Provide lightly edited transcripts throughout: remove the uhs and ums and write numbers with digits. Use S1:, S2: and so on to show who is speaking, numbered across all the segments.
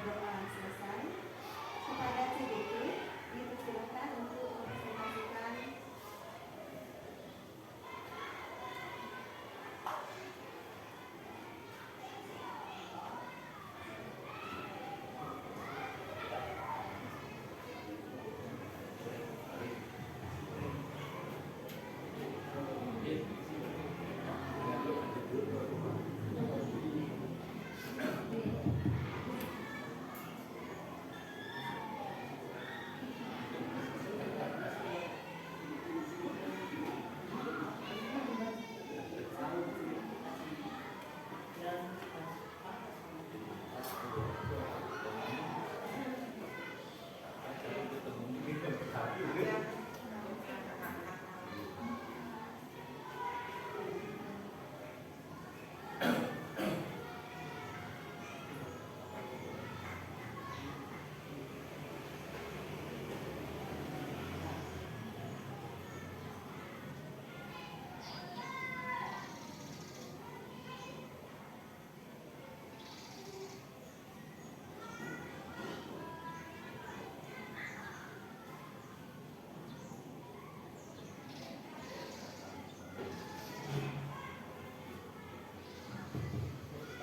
S1: berdoa selesai. Kepada CDP, dipersilakan untuk mempresentasikan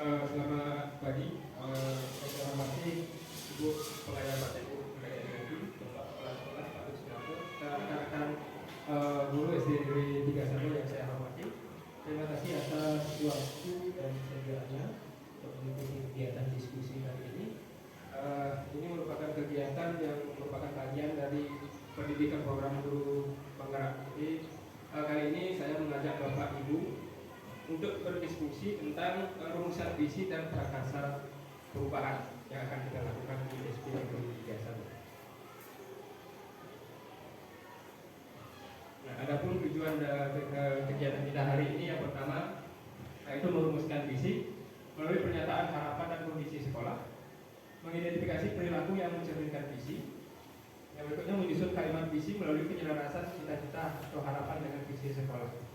S2: Selamat pagi, saya hormati Ibu Pelayan Bapak Ibu Pelayan Negeri, Bapak Kepala Sekolah, Pak Rusdianto, dan rekan-rekan guru SD Negeri 31 yang saya hormati. Terima kasih atas waktu dan kesediaannya untuk mengikuti kegiatan diskusi kali ini. Ini merupakan kegiatan yang merupakan bagian dari pendidikan program guru penggerak. Jadi kali ini saya mengajak Bapak Ibu untuk berdiskusi tentang rumusan visi dan prakarsa perubahan yang akan kita lakukan di SD Negeri 31. Nah, adapun tujuan kegiatan kita hari ini yang pertama yaitu merumuskan visi melalui pernyataan harapan dan kondisi sekolah, mengidentifikasi perilaku yang mencerminkan visi. Yang berikutnya menyusun kalimat visi melalui penyelarasan cita-cita atau harapan dengan visi sekolah.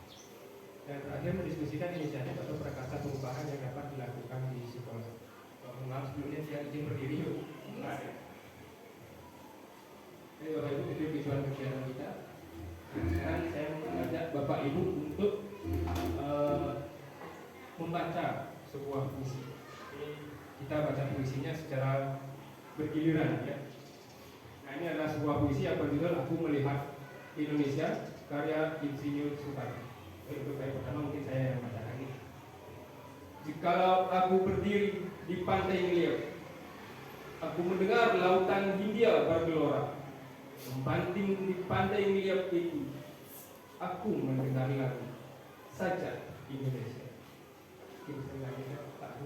S2: Dan terakhir mendiskusikan inisiatif atau prakarsa perubahan yang dapat dilakukan di sekolah. Maaf sebelumnya saya izin berdiri yuk. Jadi Bapak Ibu, itu tujuan kegiatan kita. Sekarang saya mengajak Bapak Ibu untuk membaca sebuah puisi. Ini kita baca puisinya secara bergiliran ya. Nah, ini adalah sebuah puisi yang berjudul Aku Melihat Indonesia karya Insinyur Soekarno. Untuk kali pertama mungkin saya yang bacakan ini. Jikalau aku berdiri di pantai Ngeliat, aku mendengar lautan Hindia bergelora. Membanting di pantai Ngeliat itu, aku mendengar lagu Sajak Indonesia. Kita lagi Pak.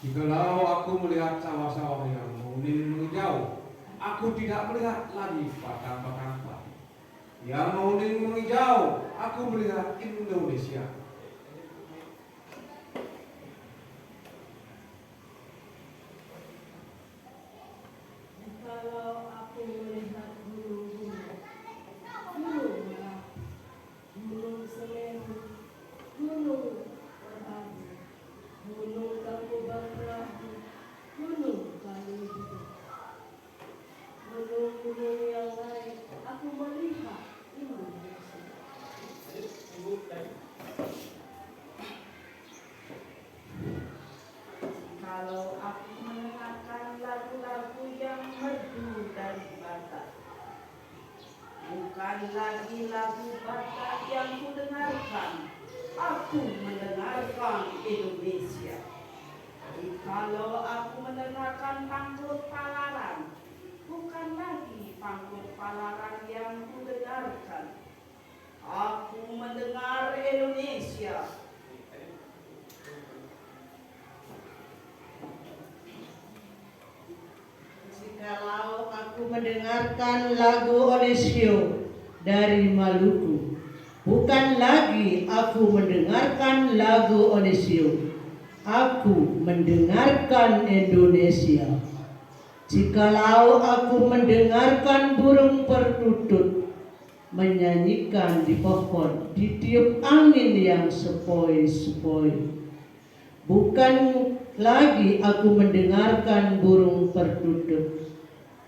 S3: Jikalau aku melihat sawah-sawah yang menguning menghijau, aku tidak melihat lagi padang-padang padi. Yang menguning menghijau, aku melihat Indonesia.
S4: Jikalau aku melihat gunung-gunung, gunung Merapi, gunung Semeru, gunung Merapi, gunung Tangkuban Perahu, gunung Kalijodo, gunung-gunung yang lain, aku melihat Indonesia. Kalau aku mendengarkan lagu-lagu yang merdu dari Batak, bukan lagi lagu Batak yang kudengarkan, aku mendengarkan Indonesia. Jikalau aku mendengarkan panggung palaran, bukan lagi panggung palaran yang kudengarkan, aku mendengar Indonesia. Jikalau aku mendengarkan lagu Onesio dari Maluku, bukan lagi aku mendengarkan lagu Onesio, aku mendengarkan Indonesia. Jikalau aku mendengarkan burung perkutut, menyanyikan di pohon, ditiup angin yang sepoi-sepoi. Bukan lagi aku mendengarkan burung berduduk,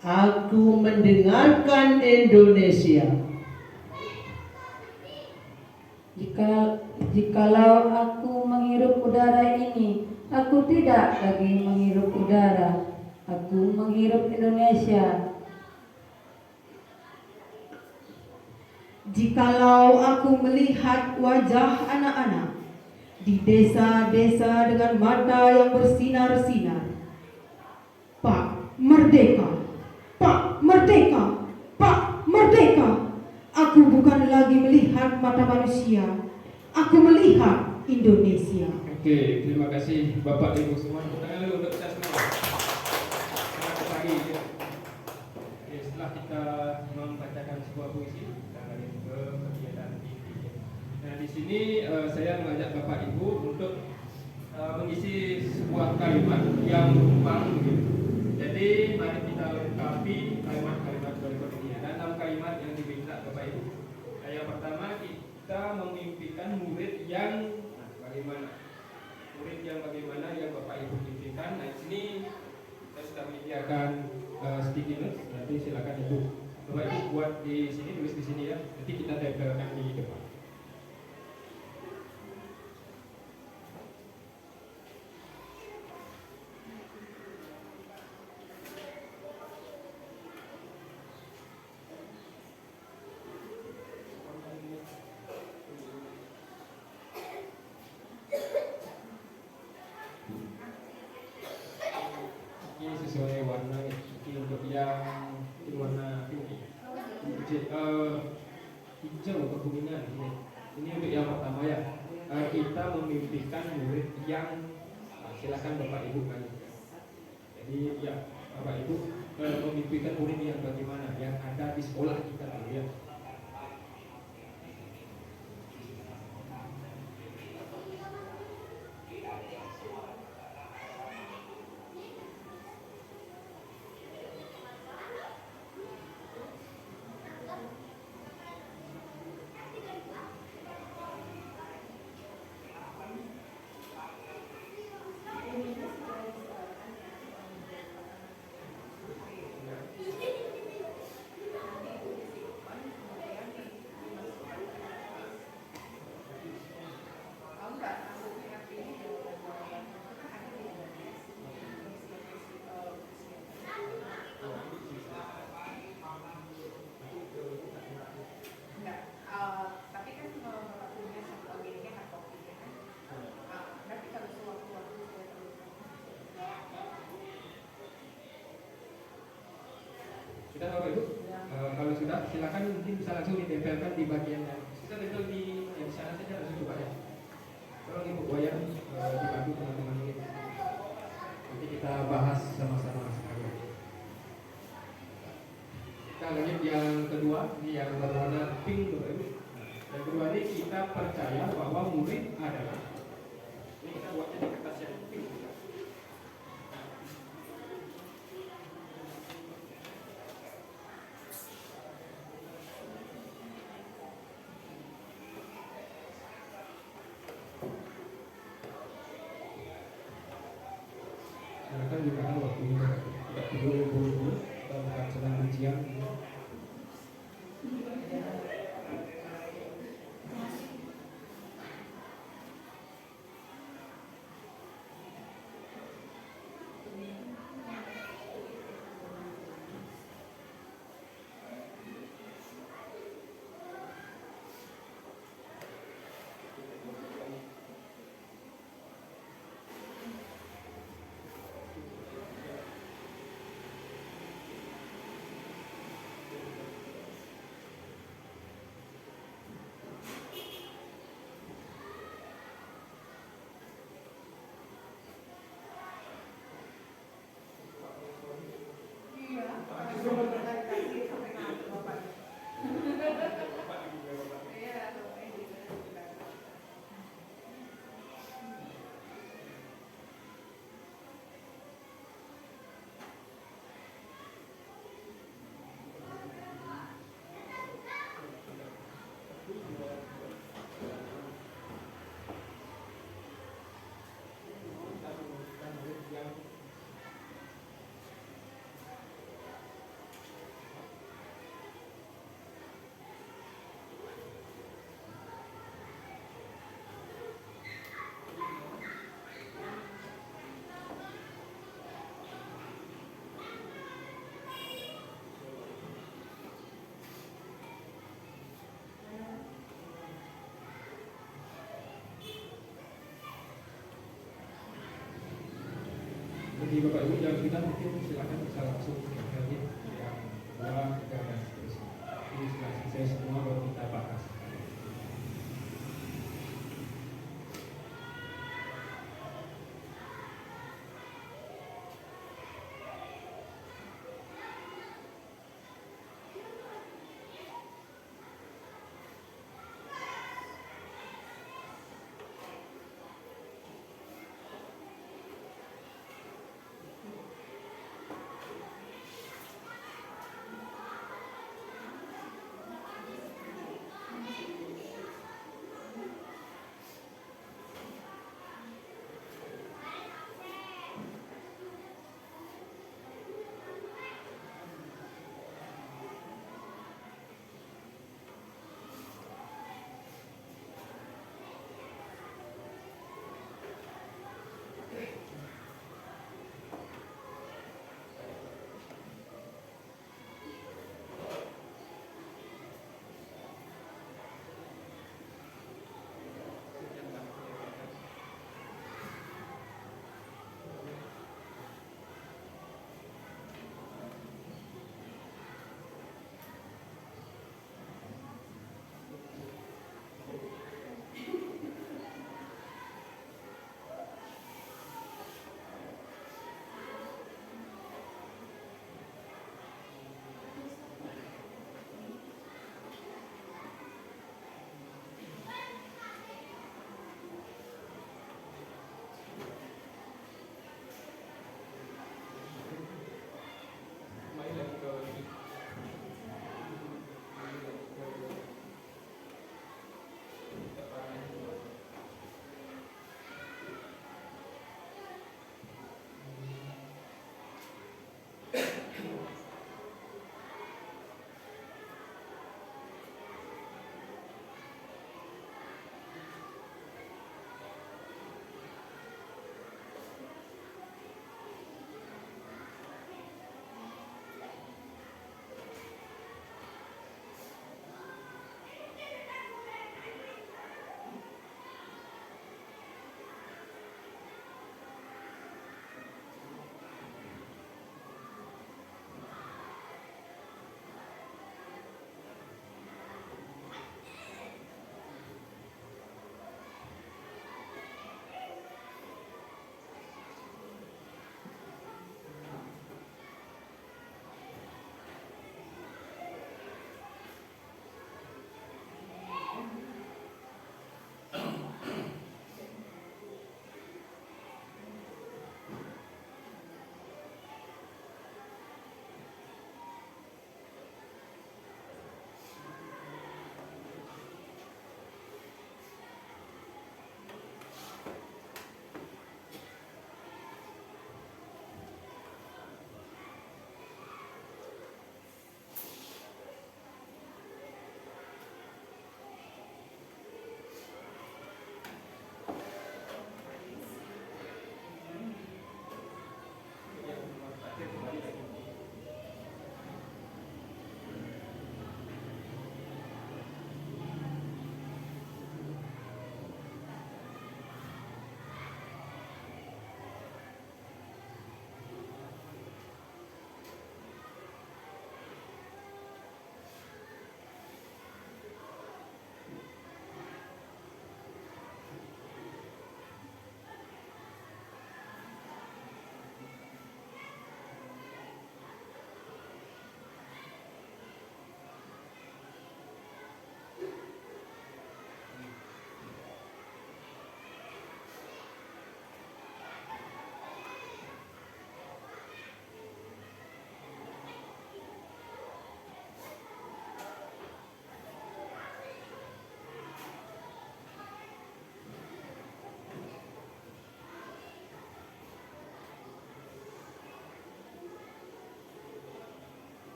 S4: aku mendengarkan Indonesia.
S5: Jikalau aku menghirup udara ini, aku tidak lagi menghirup udara, aku menghirup Indonesia.
S6: Jikalau aku melihat wajah anak-anak di desa-desa dengan mata yang bersinar-sinar, Pak Merdeka, Pak Merdeka, Pak Merdeka. Aku bukan lagi melihat mata manusia, aku melihat Indonesia.
S2: Oke, terima kasih Bapak Ibu semua. Tepuk tangan dulu untuk kita semua. Selamat pagi. Oke, setelah kita membacakan sebuah puisi, kita lanjut ke kegiatan inti. Nah, di sini saya mengajak Bapak Ibu untuk mengisi sebuah kalimat yang tumpang begitu. Jadi mari kita lengkapi kalimat-kalimat berikut ini. Ada 6 kalimat yang diminta Bapak Ibu. Nah, yang pertama kita memimpikan murid yang bagaimana? Murid yang bagaimana yang Bapak Ibu mimpikan. Nah, di sini saya sudah menyediakan sticky notes. Nanti silakan Ibu Bapak Ibu buat di sini, tulis di sini ya. Nanti kita tempelkan di depan. Ini sesuai warna ya. Ini untuk yang warna pink. Hijau kekuningan ini. Ini untuk yang pertama ya. Kita memimpikan murid yang silakan Bapak Ibu kan. Jadi ya Bapak Ibu memimpikan murid yang bagaimana yang ada di sekolah kita dulu ya. Sudah Bapak Ibu? Kalau sudah silakan mungkin bisa langsung ditempelkan di bagian yang kita tempel di yang sana saja langsung coba ya. Tolong Ibu Wayan dibantu teman-teman ini. Nanti kita bahas sama-sama sekalian. Kita lanjut yang kedua, ini yang berwarna pink Bapak Ibu. Yang kedua ini kita percaya bahwa murid adalah ini kita buatnya di kertas yang pink. Silakan gunakan waktunya tidak perlu buru-buru atau bukan sedang ujian. Jadi Bapak Ibu yang sudah mungkin silakan bisa langsung lagi yang 2, 3 dan seterusnya. Ini sudah selesai semua baru kita bahas.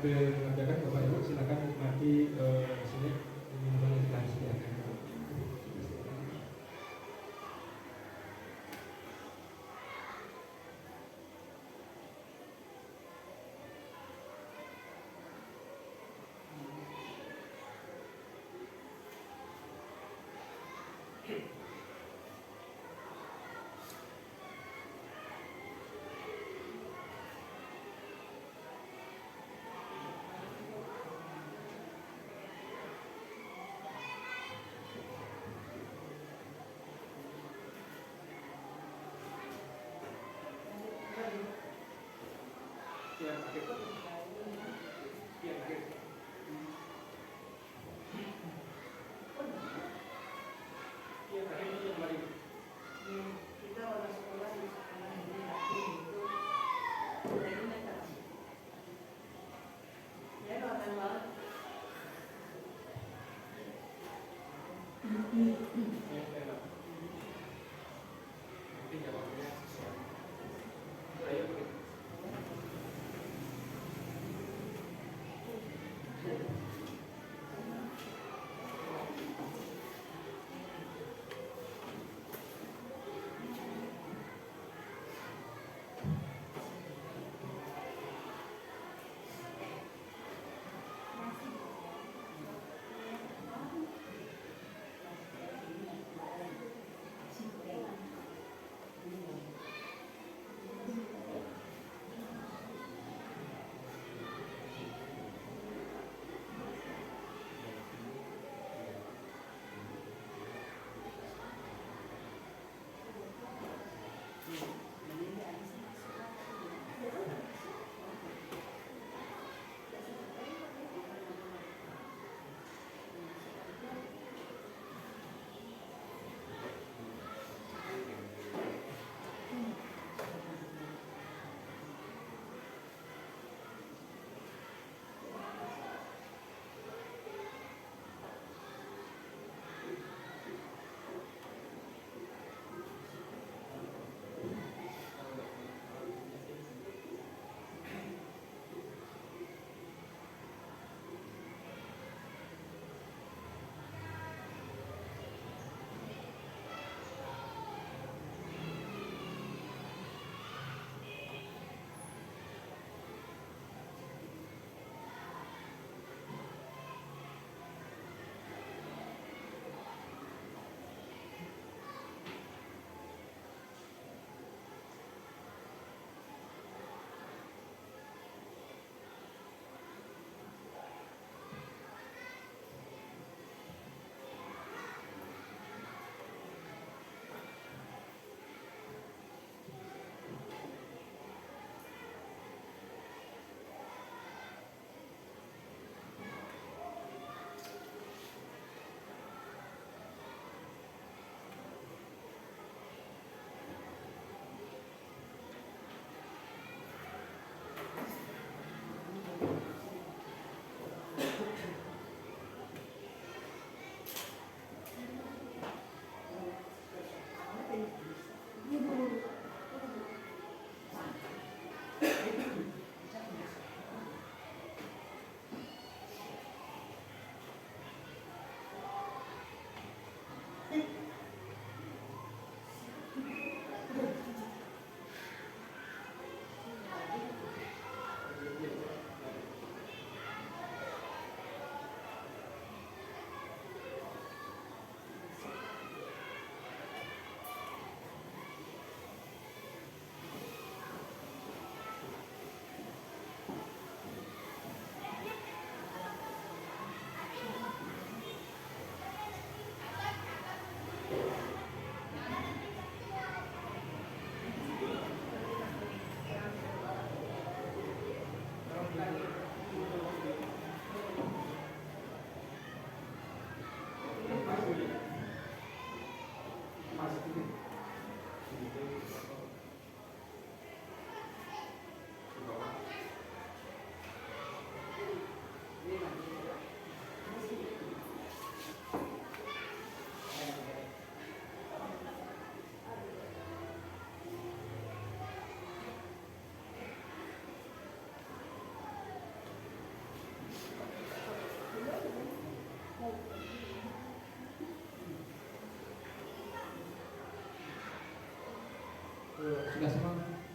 S2: mengadakan Bapak Ibu silakan nikmati sini minuman yang kita sediakan.
S4: Kita orang sekolah di sekolah ini lagi itu dari mereka. Ya doakan banget.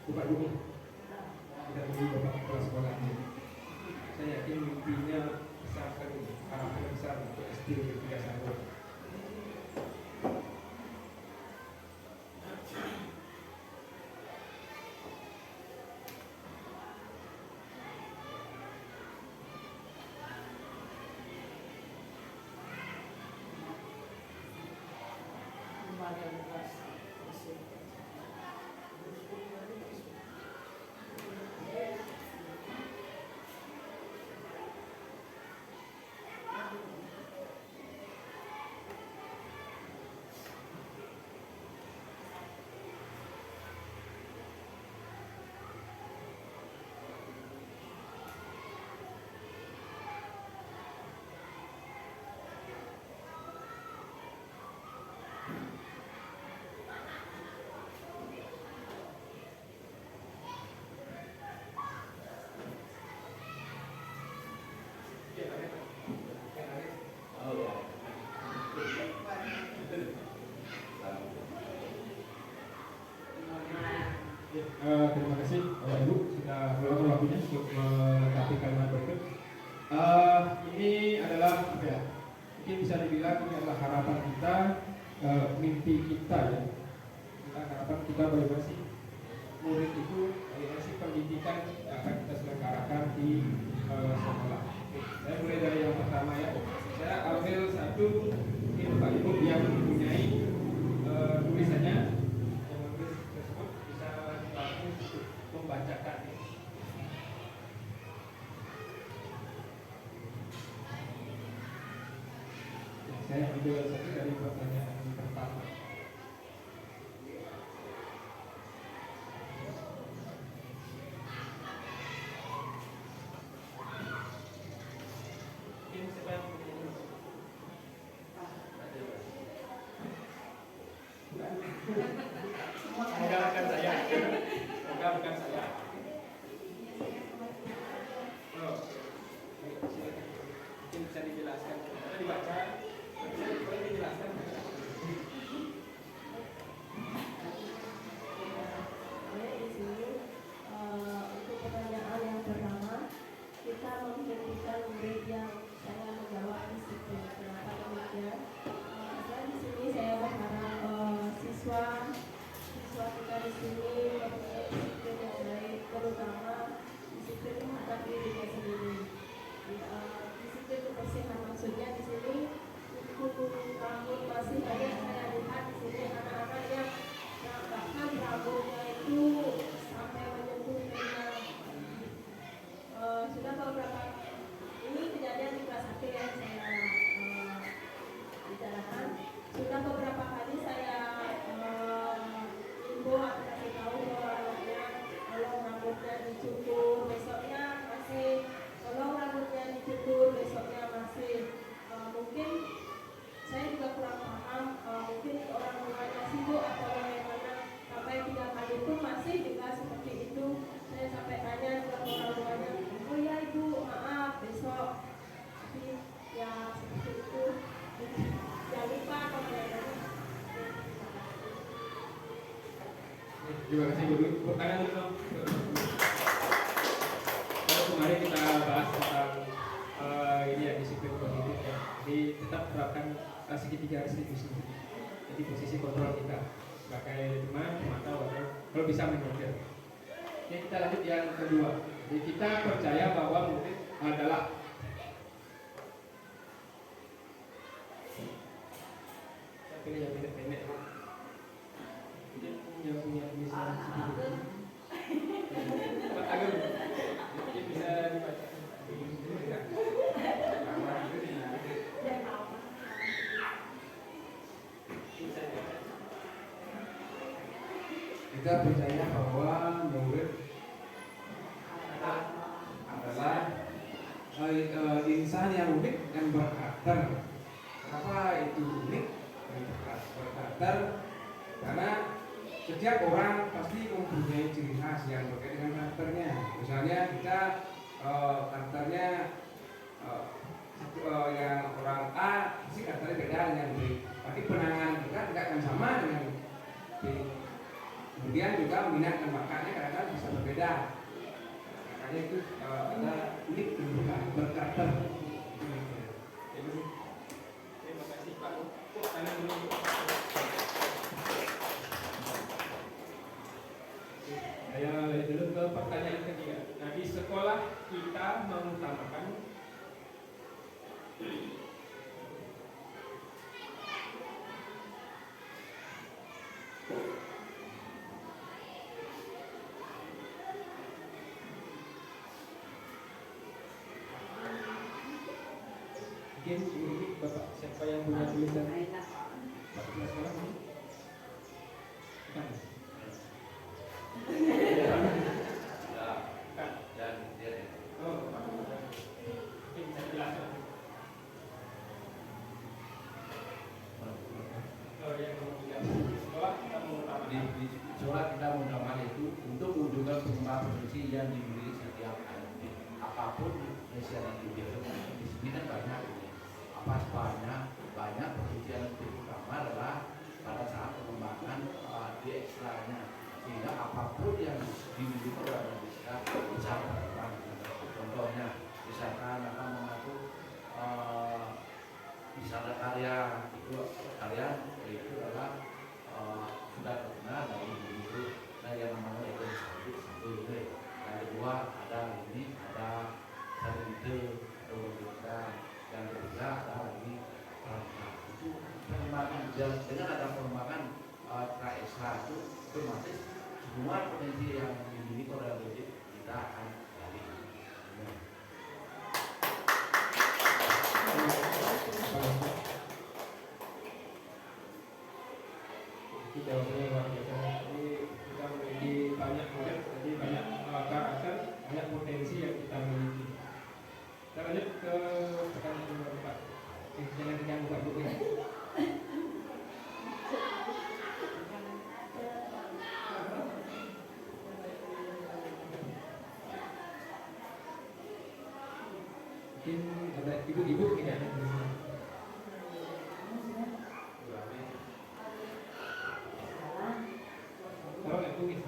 S2: Bapak Guru, kita tunggu Bapak Kepala Sekolah ini. Saya yakin mimpinya besar sekali, harapan besar untuk SD Negeri 31.
S4: lumayan keras.
S2: Terima kasih Bapak Ibu sudah meluangkan waktunya untuk melengkapi kalimat berikut. Ini adalah apa ya? Mungkin bisa dibilang ini adalah harapan kita, mimpi kita ya. Kita harapan kita bagaimana sih murid itu, bagaimana sih pendidikan yang akan kita selenggarakan di sekolah. Saya mulai dari yang pertama ya. Saya ambil satu mungkin Bapak Ibu yang mempunyai tulisannya. Membacakan saya ambil satu dari pertanyaan pertama. Ini siapa yang bukan saya. Bukan saya. Oh, mungkin bisa dijelaskan. Karena dibaca, boleh dijelaskan.
S1: Di sini untuk pertanyaan yang pertama, kita membutuhkan murid yang sangat menjawab disiplin. Kenapa demikian? Saya di sini saya berharap siswa kita di sini mempunyai disiplin yang baik, terutama disiplin menghadapi dirinya sendiri. Disiplin kebersihan maksudnya di sini untuk rambut masih banyak saya lihat di sini anak-anak yang bahkan rambutnya itu sampai menyentuh telinga. Sudah beberapa ini kejadian di kelas 1 yang saya bicarakan. Sudah beberapa kali saya info atau kasih tahu bahwa anaknya tolong rambutnya dicukur, besoknya masih tolong rambutnya dicukur, besoknya masih mungkin saya juga kurang paham, mungkin orang tuanya sibuk atau bagaimana sampai 3 kali pun masih juga seperti itu. Saya sampai tanya juga ke orang tuanya, oh ya ibu maaf besok, tapi ya seperti itu. Jangan lupa komentarnya.
S2: Terima kasih Guru. Pertanyaan dulu. Kalau kemarin kita bahas tentang ini ya disiplin positif ya. Jadi tetap terapkan segitiga restitusi. Jadi posisi kontrol kita sebagai teman, mata, atau kalau bisa menyetir. Oke, kita lanjut yang kedua. Jadi kita percaya bahwa murid adalah saya pilih yang pendek-pendek. Mungkin yang punya tulisan sedikit. Pak Agung, mungkin bisa dibaca.
S3: Kita percaya bahwa murid adalah insan yang unik dan berkarakter. Kenapa itu unik dan berkarakter? Karena setiap orang pasti mempunyai ciri khas yang berkaitan dengan karakternya. Misalnya kita karakternya yang orang A, pasti karakternya beda dengan B. Tapi penanganan kita tidak akan sama dengan B. B Kemudian juga minat dan bakatnya kadang-kadang bisa berbeda. Makanya itu ada unik dan berkarakter.
S2: Terima kasih Pak. Tangan dulu. Saya lanjut dulu ke pertanyaan ketiga. Nah, di sekolah kita mengutamakan mungkin ini Bapak siapa yang punya tulisan Pak Kepala Sekolah ini? Bukan. Oh, mungkin bisa dijelaskan. Oh, yang sekolah kita mengutamakan
S7: Di sekolah kita mengutamakan itu untuk mewujudkan pengembangan potensi yang dimiliki setiap anak. Apapun Indonesia yang dibiarkan di sini kan banyak ini. Apa sebabnya banyak potensi yang terutama adalah pada saat pengembangan di ekstranya, sehingga apapun yang dimiliki oleh Indonesia bisa berkembang. Contohnya misalkan akan mengatur misalnya karya itu adalah sudah terkenal dari dulu. Nah, yang namanya ekonomi satu ini. Yang kedua ada satelit yang ketiga ada ini itu pengembangan dengan ada pengembangan ekstra itu otomatis semua potensi yang dimiliki oleh kita akan gali.
S2: Itu jawabannya luar biasa. Ini kita memiliki banyak murid, jadi banyak karakter, banyak potensi yang kita miliki. Kita lanjut ke pertanyaan nomor 4. Jangan diganggu Pak Guru. Mungkin ada ibu-ibu tidak ada di sini. Kalau nggak tulis.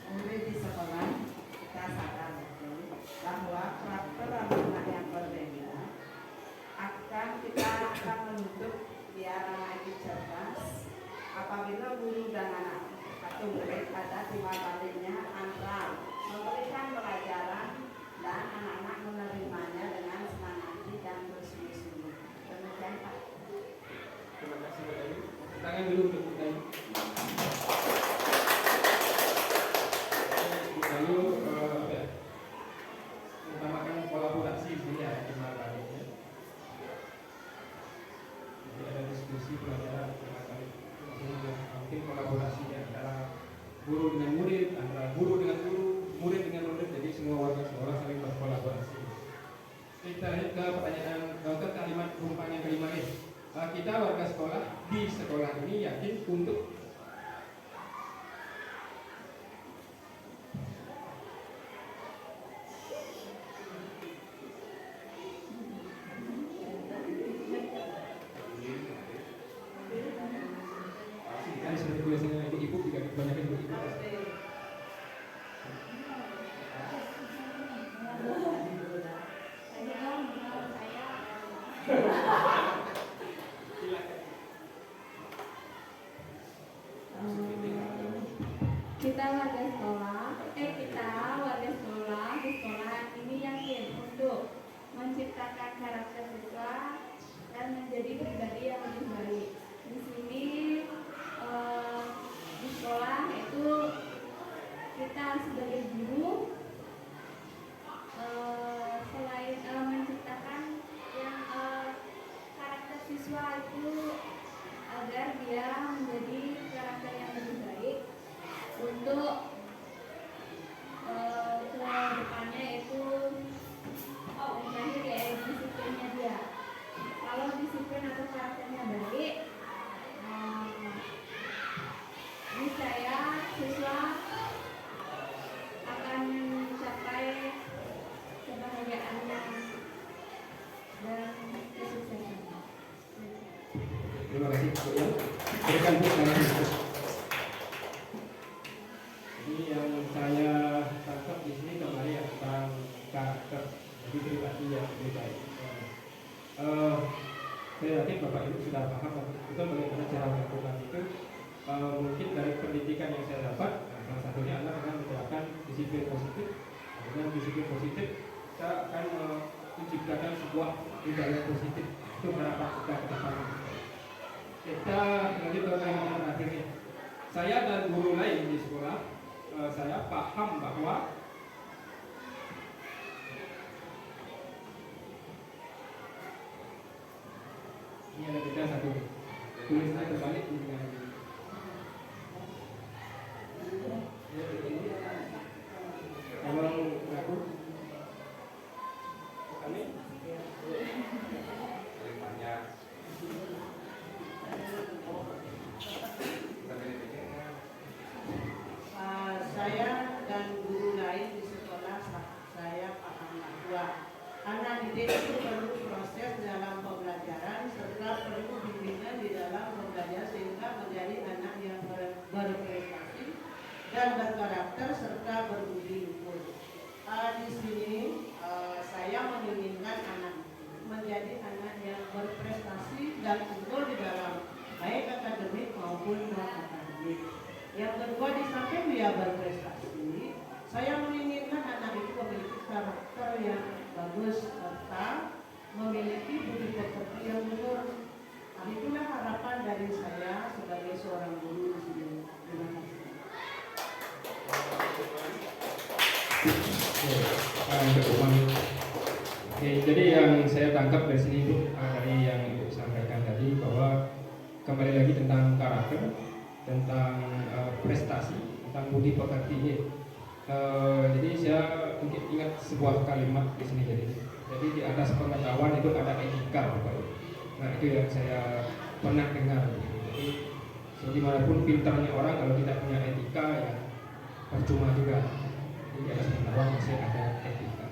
S4: Murid di sekolah kita sadar betul bahwa karakter anak yang berbeda kita akan menuntut biar anak itu cerdas apabila guru dan anak atau murid ada timbal baliknya antara memberikan pelajaran dan anak-anak menerimanya dengan senang hati dan bersungguh-sungguh. Demikian Pak.
S2: Terima kasih Pak Dayu. Tangan dulu untuk Bu Dayu. Bu Dayu mengutamakan kolaborasi di sini ya, timbal baliknya. Jadi ada diskusi pelajaran timbal balik. Mungkin kolaborasi antara guru dengan murid, antara guru dengan guru, murid dengan murid, jadi semua warga sekolah saling berkolaborasi. Kita lihat ke pertanyaan ke kalimat rumpaan yang kelima nih. Kita warga sekolah di sekolah ini yakin untuk kan seperti biasanya ibu-ibu juga kebanyakan ibu-ibu.
S5: Kita warga sekolah di sekolah ini yakin untuk menciptakan karakter siswa dan menjadi pribadi yang lebih baik. Di sini di sekolah itu kita sebagai guru selain menciptakan yang karakter siswa itu agar dia menjadi karakter yang lebih baik untuk ke depannya itu terakhir ya disiplinnya dia. Kalau disiplin atau karakternya baik, niscaya siswa akan mencapai
S2: kasih Bu yang berikan Bu dalam itu. Jadi yang saya tangkap di sini kembali ya tentang karakter, jadi pribadi yang lebih baik. Saya yakin Bapak Ibu sudah paham betul bagaimana cara melakukan itu. Mungkin dari pendidikan yang saya dapat, salah satunya adalah dengan menerapkan disiplin positif. Dengan disiplin positif, kita akan menciptakan sebuah budaya positif. Itu harapan kita ke depan. Kita lanjut ke yang terakhirnya. Saya dan guru lain di sekolah, saya paham bahwa ini ada beda satu tulisannya terbalik dengan kalau aku kami
S4: Saya dan guru lain di sekolah saya paham bahwa anak didik itu perlu proses dalam pembelajaran serta perlu bimbingan di dalam pembelajaran sehingga menjadi anak yang berprestasi dan berkarakter serta berbudi luhur. Di sini saya menginginkan anak menjadi anak yang berprestasi dan unggul di dalam baik akademik maupun non akademik. Yang kedua, di samping dia berprestasi, saya menginginkan anak itu memiliki karakter yang bagus serta memiliki budi pekerti yang luhur. Itulah harapan dari saya sebagai seorang guru di sini. Terima kasih.
S2: Oke, jadi yang saya tangkap dari sini itu dari yang Ibu sampaikan tadi bahwa kembali lagi tentang karakter, tentang prestasi, tentang budi pekerti. Jadi saya mungkin ingat sebuah kalimat di sini jadi di atas pengetahuan itu ada etika, Bapak Ibu. Nah itu yang saya pernah dengar. Jadi segimanapun pintarnya orang kalau tidak punya etika ya percuma juga. Jadi di atas pengetahuan masih ada etika.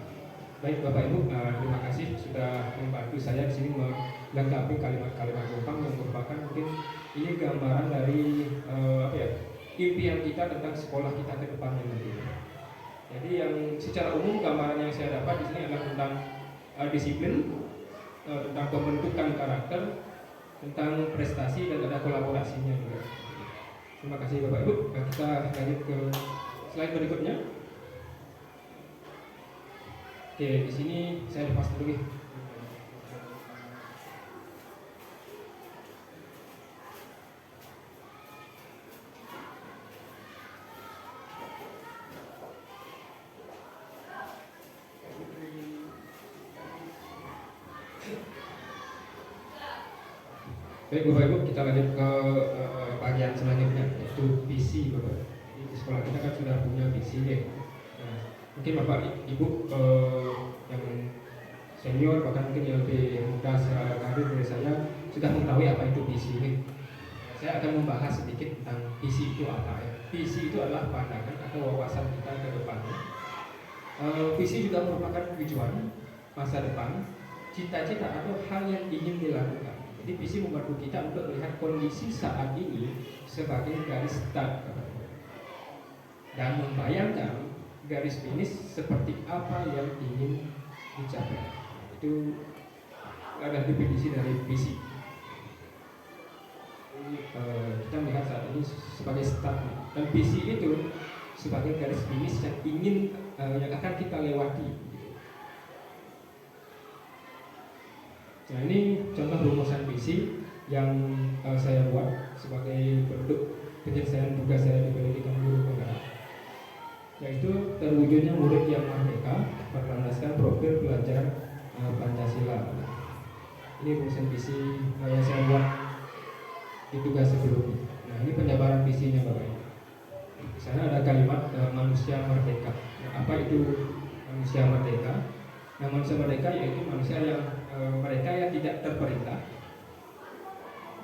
S2: Baik Bapak Ibu, terima kasih sudah membantu saya di sini melengkapi kalimat-kalimat Gopang yang merupakan mungkin ini gambaran dari impian kita tentang sekolah kita ke depannya nanti. Jadi yang secara umum gambaran yang saya dapat di sini adalah tentang disiplin, tentang pembentukan karakter, tentang prestasi dan ada kolaborasinya juga. Terima kasih Bapak Ibu. Kita lanjut ke slide berikutnya. Oke, di sini saya lepas dulu nih. Baik Bapak Ibu, kita lanjut ke bagian selanjutnya yaitu visi Bapak. Jadi di sekolah kita kan sudah punya visi ya. Nah, mungkin Bapak Ibu yang senior bahkan mungkin yang lebih muda secara karir dari saya sudah mengetahui apa itu visi ini. Saya akan membahas sedikit tentang visi itu apa ya. Visi itu adalah pandangan atau wawasan kita ke depannya. Visi juga merupakan tujuan masa depan, cita-cita atau hal yang ingin dilakukan. Jadi visi membantu kita untuk melihat kondisi saat ini sebagai garis start dan membayangkan garis finish seperti apa yang ingin dicapai. Itu adalah definisi dari visi. Kita melihat saat ini sebagai start dan visi itu sebagai garis finish yang ingin yang akan kita lewati. Nah ini contoh rumusan visi yang saya buat sebagai bentuk penyelesaian tugas saya di pendidikan guru penggerak, yaitu terwujudnya murid yang merdeka berlandaskan profil belajar Pancasila. Ini rumusan visi yang saya buat di tugas sebelumnya. Nah ini penjabaran visinya Bapak Ibu. Di sana ada kalimat manusia merdeka. Nah, apa itu manusia merdeka? Nah manusia merdeka yaitu manusia yang mereka yang tidak terperintah.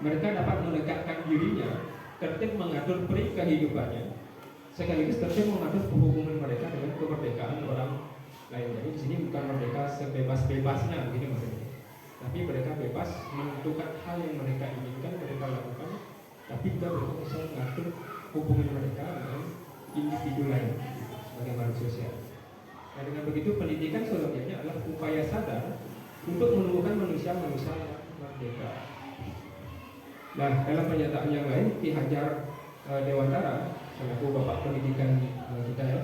S2: Mereka dapat menegakkan dirinya, tertib mengatur peri kehidupannya, sekaligus tertib mengatur hubungan mereka dengan kemerdekaan orang lain. Jadi di sini bukan merdeka sebebas-bebasnya, begini maksudnya. tapi mereka bebas menentukan hal yang mereka inginkan mereka lakukan, tapi juga mereka bisa mengatur hubungan mereka dengan individu lain sebagai makhluk sosial. Nah, dengan begitu pendidikan sejatinya adalah upaya sadar untuk menemukan manusia-manusia yang merdeka. Nah, dalam pernyataan yang lain, Ki Hajar Dewantara selaku bapak pendidikan kita ya.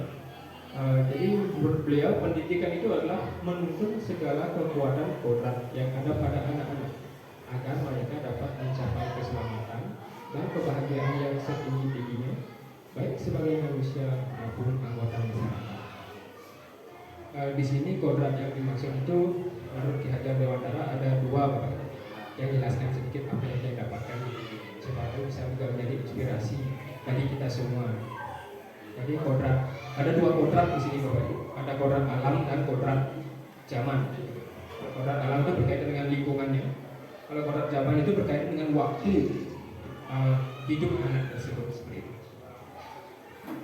S2: Jadi menurut beliau pendidikan itu adalah menuntun segala kekuatan kodrat yang ada pada anak-anak agar mereka dapat mencapai keselamatan dan kebahagiaan yang setinggi-tingginya baik sebagai manusia maupun anggota masyarakat. Di sini kodrat yang dimaksud itu menurut Ki Hajar Dewantara ada dua bapak yang jelaskan sedikit apa yang saya dapatkan supaya bisa juga menjadi inspirasi bagi kita semua. Jadi kodrat, ada dua kodrat di sini Bapak Ibu. Ada kodrat alam dan kodrat zaman. Kodrat alam itu berkaitan dengan lingkungannya. Kalau kodrat zaman itu berkaitan dengan waktu hidup anak tersebut seperti itu.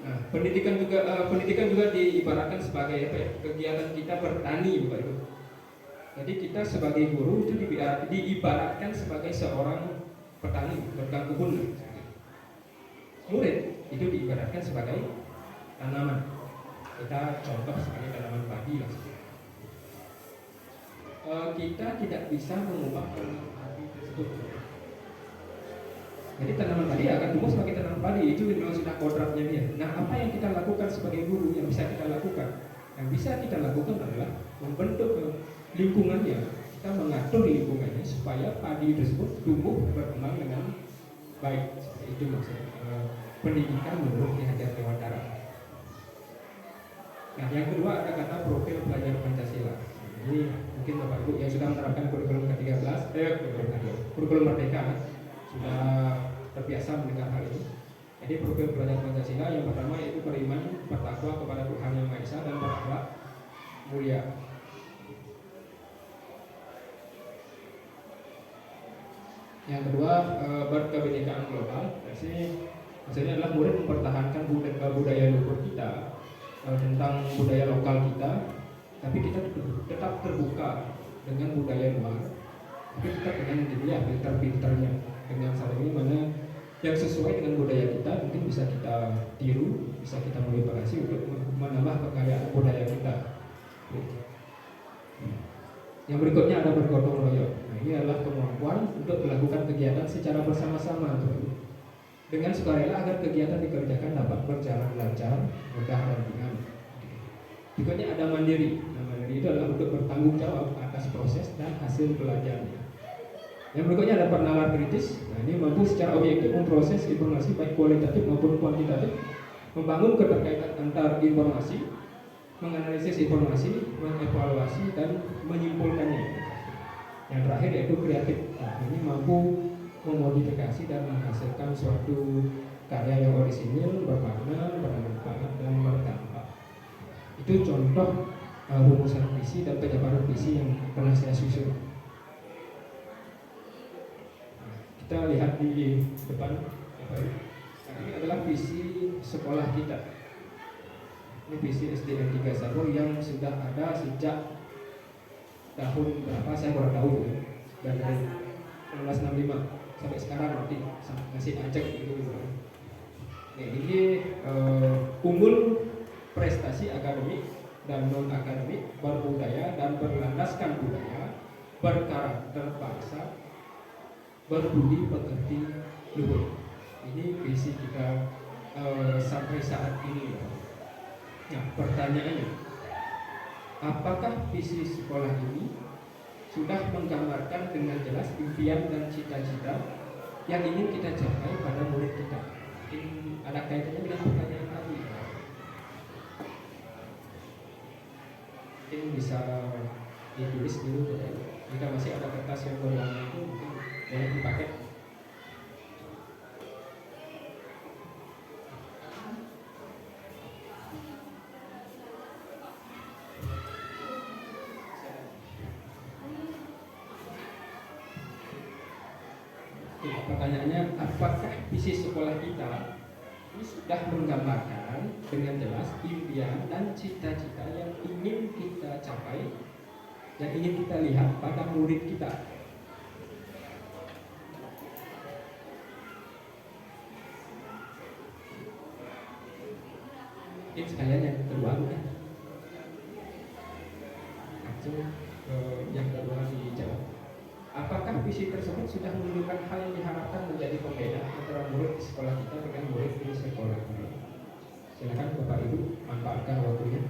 S2: Nah, pendidikan juga diibaratkan sebagai apa ya? Kegiatan kita bertani Bapak Ibu. Jadi kita sebagai guru itu diibaratkan sebagai seorang petani bergang kebun. Murid itu diibaratkan sebagai tanaman. Kita contoh sebagai tanaman padi lah. Kita tidak bisa mengubah tanaman padi tersebut. Jadi tanaman padi akan tumbuh sebagai tanaman padi, itu memang sudah kodratnya dia. Nah, apa yang kita lakukan sebagai guru yang bisa kita lakukan? Yang bisa kita lakukan adalah membentuk lingkungannya, kita mengatur lingkungannya supaya padi tersebut tumbuh berkembang dengan baik. Seperti itu maksudnya pendidikan menurut Ki Hajar Dewantara. Nah, yang kedua ada kata profil pelajar Pancasila. Ini mungkin Bapak Ibu yang sudah menerapkan kurikulum ke-13, kurikulum Merdeka sudah terbiasa mendengar hal ini. Jadi profil pelajar Pancasila yang pertama yaitu beriman, bertakwa kepada Tuhan Yang Maha Esa dan berakhlak mulia. Yang kedua berkebinekaan global. Maksudnya adalah murid mempertahankan budaya luhur kita tentang budaya lokal kita, tapi kita tetap terbuka dengan budaya luar, tapi tetap dengan dia filter-filternya dengan saling ini mana yang sesuai dengan budaya kita mungkin bisa kita tiru, bisa kita modifikasi untuk menambah kekayaan budaya kita. Yang berikutnya ada bergotong royong. Nah, ini adalah kemampuan untuk melakukan kegiatan secara bersama-sama dengan sukarela agar kegiatan dikerjakan dapat berjalan lancar, mudah dan ringan. Berikutnya ada mandiri. Nah, mandiri itu adalah untuk bertanggung jawab atas proses dan hasil belajarnya. Yang berikutnya ada bernalar kritis. Nah, ini mampu secara objektif memproses informasi baik kualitatif maupun kuantitatif, membangun keterkaitan antar informasi, menganalisis informasi, mengevaluasi dan menyimpulkannya. Yang terakhir yaitu kreatif. Nah, ini mampu memodifikasi dan menghasilkan suatu karya yang orisinil, bermakna, bermanfaat dan berdampak. Itu contoh rumusan visi dan penjabaran visi yang pernah saya susun. Kita lihat di depan, ini adalah visi sekolah kita. Ini visi SDN 3 Sabo yang sudah ada sejak tahun berapa saya kurang tahu ya. Dari 1965 sampai sekarang nanti masih acak gitu. Nah, ini unggul prestasi akademik dan non akademik, berbudaya dan berlandaskan budaya, berkarakter bangsa, berbudi pekerti luhur. Ini visi kita sampai saat ini. Nah, pertanyaannya, apakah visi sekolah ini sudah menggambarkan dengan jelas impian dan cita-cita yang ingin kita capai pada murid kita? Mungkin ada kaitannya dengan pertanyaan tadi. Mungkin bisa ditulis dulu. Jika masih ada kertas yang berwarna itu, mungkin boleh dipakai. Pertanyaannya, apakah visi sekolah kita ini sudah menggambarkan dengan jelas impian dan cita-cita yang ingin kita capai yang ingin kita lihat pada murid kita. Ini sekalian yang kedua bukan? Langsung yang kedua dijawab. Apakah visi tersebut sudah menunjukkan hal yang diharapkan menjadi pembeda antara murid di sekolah kita dengan murid di sekolah lain? Silakan Bapak Ibu manfaatkan waktunya.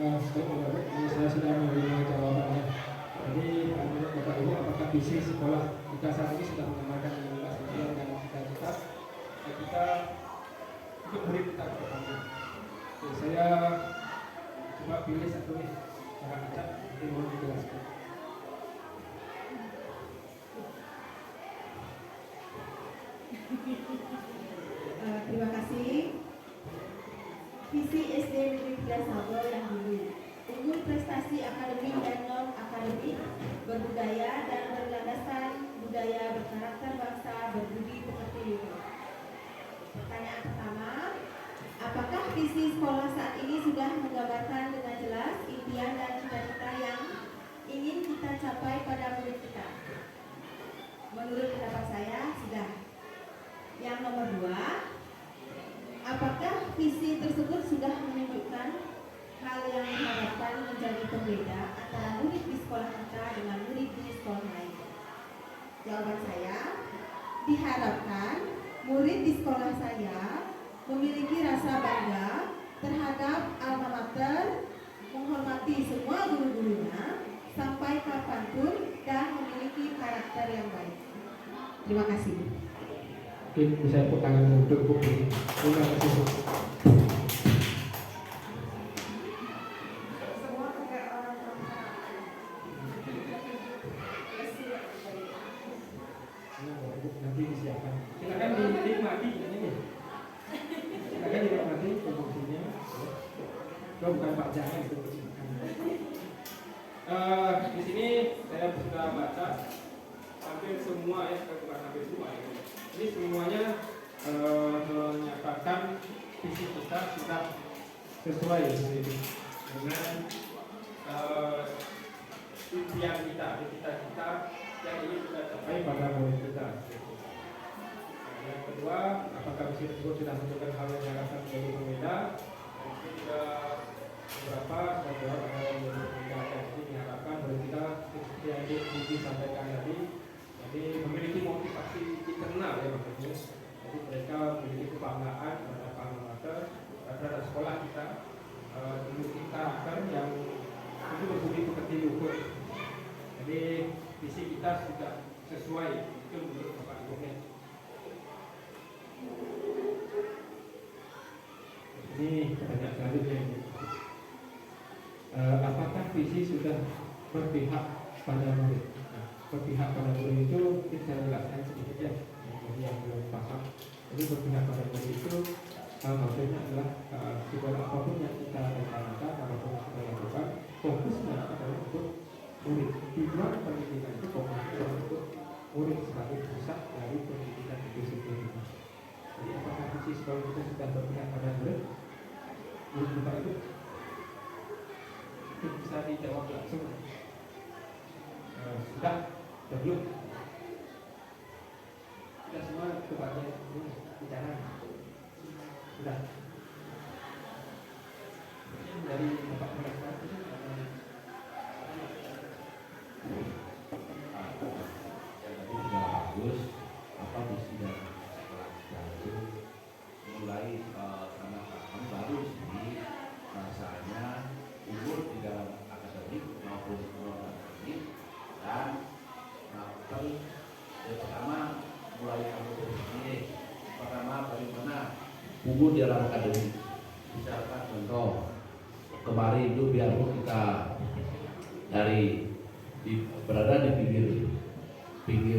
S2: Saya sudah menerima jawabannya. Jadi menurut Bapak Ibu, apakah visi sekolah kita saat ini sudah menggambarkan dengan tujuan dan cita-cita kita untuk murid kita ke depan? Oke, saya coba pilih satu nih cara acak yang mau dijelaskan.
S1: Terima kasih. Visi SD Negeri 3 Sabar yang dulu, unggul prestasi akademik dan non akademik, berbudaya dan berlandaskan budaya, berkarakter bangsa, berbudi pekerti. Pertanyaan pertama, apakah visi sekolah saat ini sudah menggambarkan dengan jelas impian dan cita-cita yang ingin kita capai pada murid kita? Menurut pendapat saya sudah. Yang nomor 2,
S6: menjadi pembeda antara murid di sekolah kita dengan murid di sekolah lain? Jawaban saya, diharapkan murid di sekolah saya memiliki rasa bangga terhadap alma mater, menghormati semua guru-gurunya, sampai kapanpun dan memiliki karakter yang baik. Terima kasih.
S2: Mungkin bisa tepuk tangan untuk Bu. Terima kasih Bu.
S4: Semua pakai orang tua.
S2: Nanti disiapkan. Silakan dinikmati ini. Silakan dinikmati promosinya. Oh, bukan Pak, jangan itu. Di sini saya sudah baca hampir semua ya, bukan hampir semua ya. Ini semuanya menyatakan visi kita sudah sesuai dengan impian kita, cita-cita yang ingin kita capai pada murid kita. Yang kedua, apakah visi tersebut sudah menunjukkan hal yang diharapkan menjadi pembeda? Ini juga beberapa sudah jawab hal yang menjadi pembeda. Jadi diharapkan murid kita seperti yang disampaikan tadi, jadi memiliki motivasi internal ya maksudnya. Jadi mereka memiliki kebanggaan terhadap alma mater, terhadap sekolah kita, memiliki karakter yang itu berbudi pekerti luhur. Jadi visi kita sudah sesuai itu menurut Bapak Ibunya. Ini pertanyaan selanjutnya. Apakah visi sudah berpihak pada murid? Nah, berpihak pada murid itu mungkin saya jelaskan sedikit ya, bagi yang belum paham. Jadi berpihak pada murid itu maksudnya adalah segala apapun yang kita rencanakan, apapun yang kita lakukan, fokusnya adalah untuk murid. Tujuan pendidikan itu fokusnya adalah untuk murid sebagai pusat dari pendidikan itu sendiri. Jadi apakah visi sekolah kita sudah berpihak pada murid? Menurut Bapak Ibu, itu bisa dijawab langsung. Sudah belum? Sudah semua kepada bicara. Sudah. Dari Bapak Mereka
S7: bagus, apa visi dan itu mulai karena kami baru sini rasanya unggul di dalam akademik maupun non akademik dan pertama mulai kami ini pertama bagaimana unggul di dalam akademik. Misalkan contoh kemarin itu biarpun kita berada di pinggir ini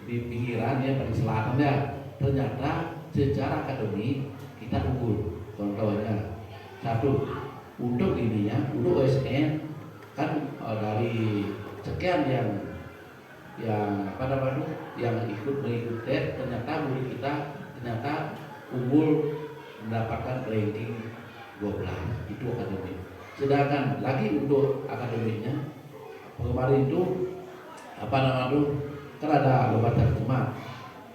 S7: di pinggiran ya, di selatan ya, ternyata secara akademik kita unggul. Contohnya satu, untuk ininya untuk OSN kan dari sekian yang apa namanya yang mengikut tes, ternyata murid kita ternyata unggul mendapatkan ranking 12 itu akademik. Sedangkan lagi untuk akademiknya kemarin itu apa namanya kan ada lomba terjemah.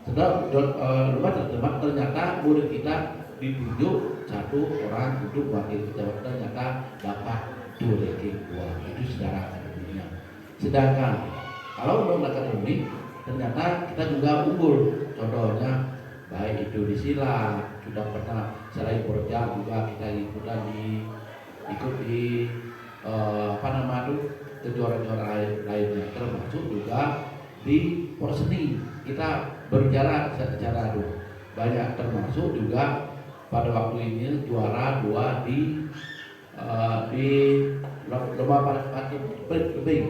S7: Sedang lomba terjemah ternyata murid kita ditunjuk satu orang untuk wakil kita, ternyata dapat 2 ranking. Wah, itu secara akademiknya. Sedangkan kalau untuk akademik ternyata kita juga unggul. Contohnya baik itu di silat, sudah pernah selain program juga kita ikut di apa namanya kejuaraan lainnya, termasuk juga di porseni kita berbicara secara banyak, termasuk juga pada waktu ini juara 2 di lomba lebih,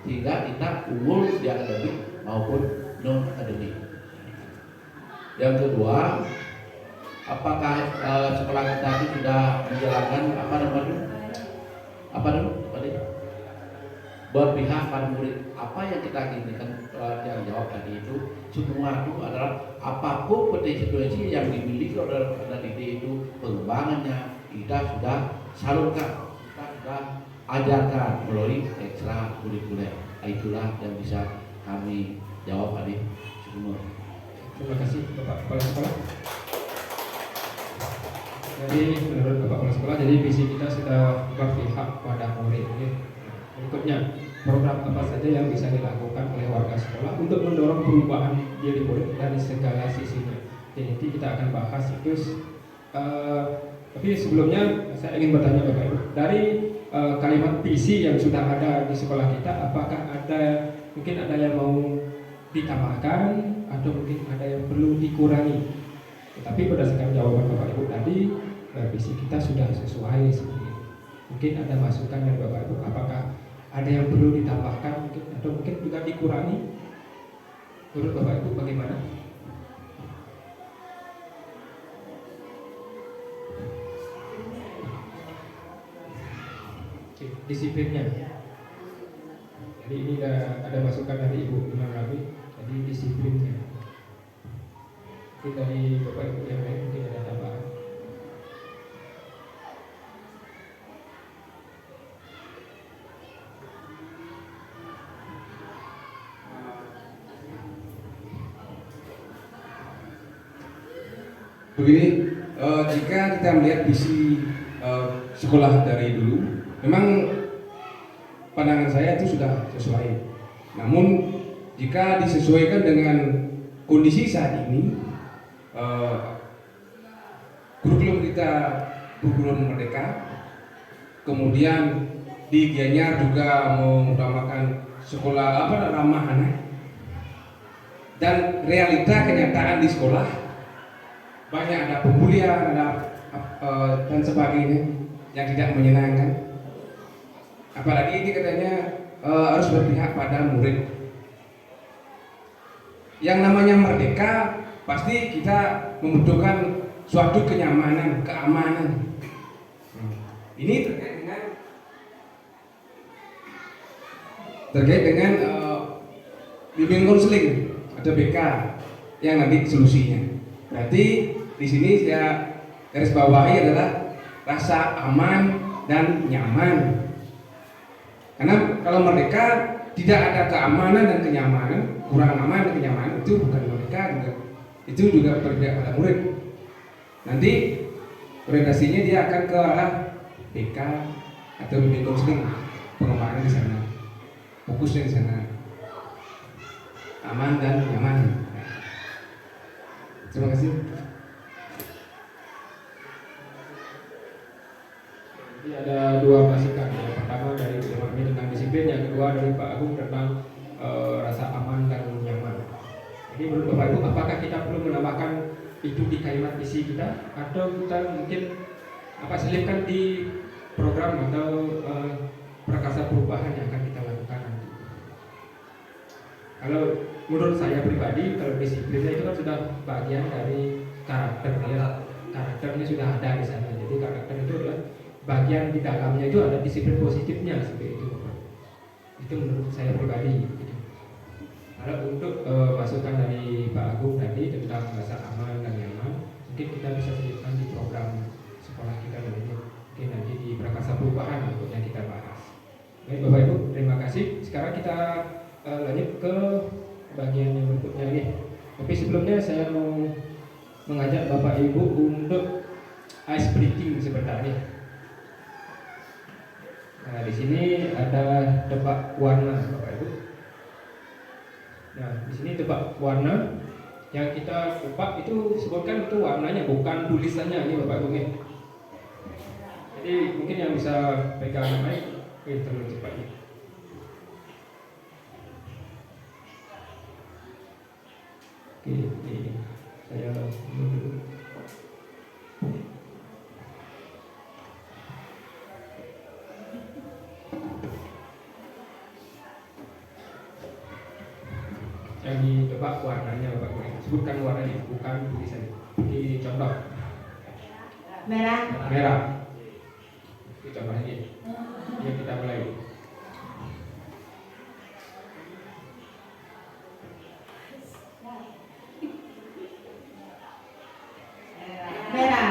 S7: sehingga kita unggul di akademik maupun non akademik. Yang kedua, apakah sekolah kita itu sudah menjalankan berpihak pada murid? Apa yang kita inginkan yang jawab tadi itu semua itu adalah apapun potensi yang dimiliki oleh anak didik itu pengembangannya kita sudah salurkan, kita sudah ajarkan melalui ekstra kurikuler. Itulah yang bisa kami jawab tadi semua.
S2: Terima kasih Bapak Kepala Sekolah. Jadi menurut Bapak Kepala Sekolah, jadi visi kita sudah berpihak pada murid. Ya. Berikutnya, program apa saja yang bisa dilakukan oleh warga sekolah untuk mendorong perubahan diri murid dari segala sisinya. Jadi nanti kita akan bahas itu. Tapi sebelumnya saya ingin bertanya Bapak Ibu, dari kalimat visi yang sudah ada di sekolah kita, apakah mungkin ada yang mau ditambahkan atau mungkin ada yang perlu dikurangi? Tapi berdasarkan jawaban Bapak Ibu tadi, visi kita sudah sesuai seperti itu. Mungkin ada masukan dari Bapak Ibu, apakah ada yang perlu ditambahkan mungkin atau mungkin juga dikurangi? Menurut Bapak Ibu bagaimana? Oke, disiplinnya. Jadi ini ada masukan dari Ibu Imam Rabi, jadi disiplinnya. Mungkin dari Bapak Ibu yang lain mungkin ada tambahan.
S3: Begini, jika kita melihat visi sekolah dari dulu, memang pandangan saya itu sudah sesuai. Namun jika disesuaikan dengan kondisi saat ini, kurikulum kita kurikulum merdeka, kemudian di Gianyar juga mengutamakan sekolah ramah anak, dan realita kenyataan di sekolah banyak ada pembulian, dan sebagainya yang tidak menyenangkan. Apalagi ini katanya harus berpihak pada murid. Yang namanya merdeka pasti kita membutuhkan suatu kenyamanan, keamanan. Ini terkait dengan bimbingan konseling atau BK yang nanti solusinya. Berarti di sini saya garis bawahi adalah rasa aman dan nyaman. Karena kalau merdeka tidak ada keamanan dan kenyamanan, kurang aman dan kenyamanan, itu bukan merdeka juga. Itu juga berpihak pada murid. Nanti orientasinya dia akan ke arah BK atau bimbingan konseling, pengembangan di sana, fokusnya di sana, aman dan nyaman. Terima kasih.
S2: Jadi ada dua masukan. Yang pertama dari Bu Imam tentang disiplin, yang kedua dari Pak Agung tentang rasa aman dan nyaman. Jadi menurut Bapak Ibu, apakah kita perlu menambahkan itu di kalimat visi kita, atau kita mungkin selipkan di program atau prakarsa perubahan yang akan kita lakukan nanti? Kalau menurut saya pribadi, kalau disiplinnya itu kan sudah bagian dari karakter ya. Karakternya sudah ada di sana. Jadi karakter itu adalah bagian di dalamnya itu ada disiplin positifnya seperti itu. Itu menurut saya pribadi. Kalau untuk masukan dari Pak Agung tadi tentang rasa aman dan nyaman, mungkin kita bisa selipkan di program sekolah kita nanti. Mungkin nanti di prakarsa perubahan untuk yang kita bahas. Baik Bapak Ibu, terima kasih. Sekarang kita lanjut ke bagian yang berikutnya nih. Tapi sebelumnya saya mau mengajak Bapak Ibu untuk ice breaking sebentar nih. Nah, di sini ada tebak warna Bapak Ibu. Nah, di sini tebak warna yang kita ubah itu sebutkan itu warnanya, bukan tulisannya ini Bapak Ibu. Jadi mungkin yang bisa pegang mic, terlalu cepat ya. Oke, ini saya dulu. Yang ditebak warnanya Bapak Ibu. Sebutkan warnanya, bukan tulisannya. Di contoh.
S6: Merah.
S2: Merah. Oke, contohnya ini. Ya, kita mulai.
S6: Merah.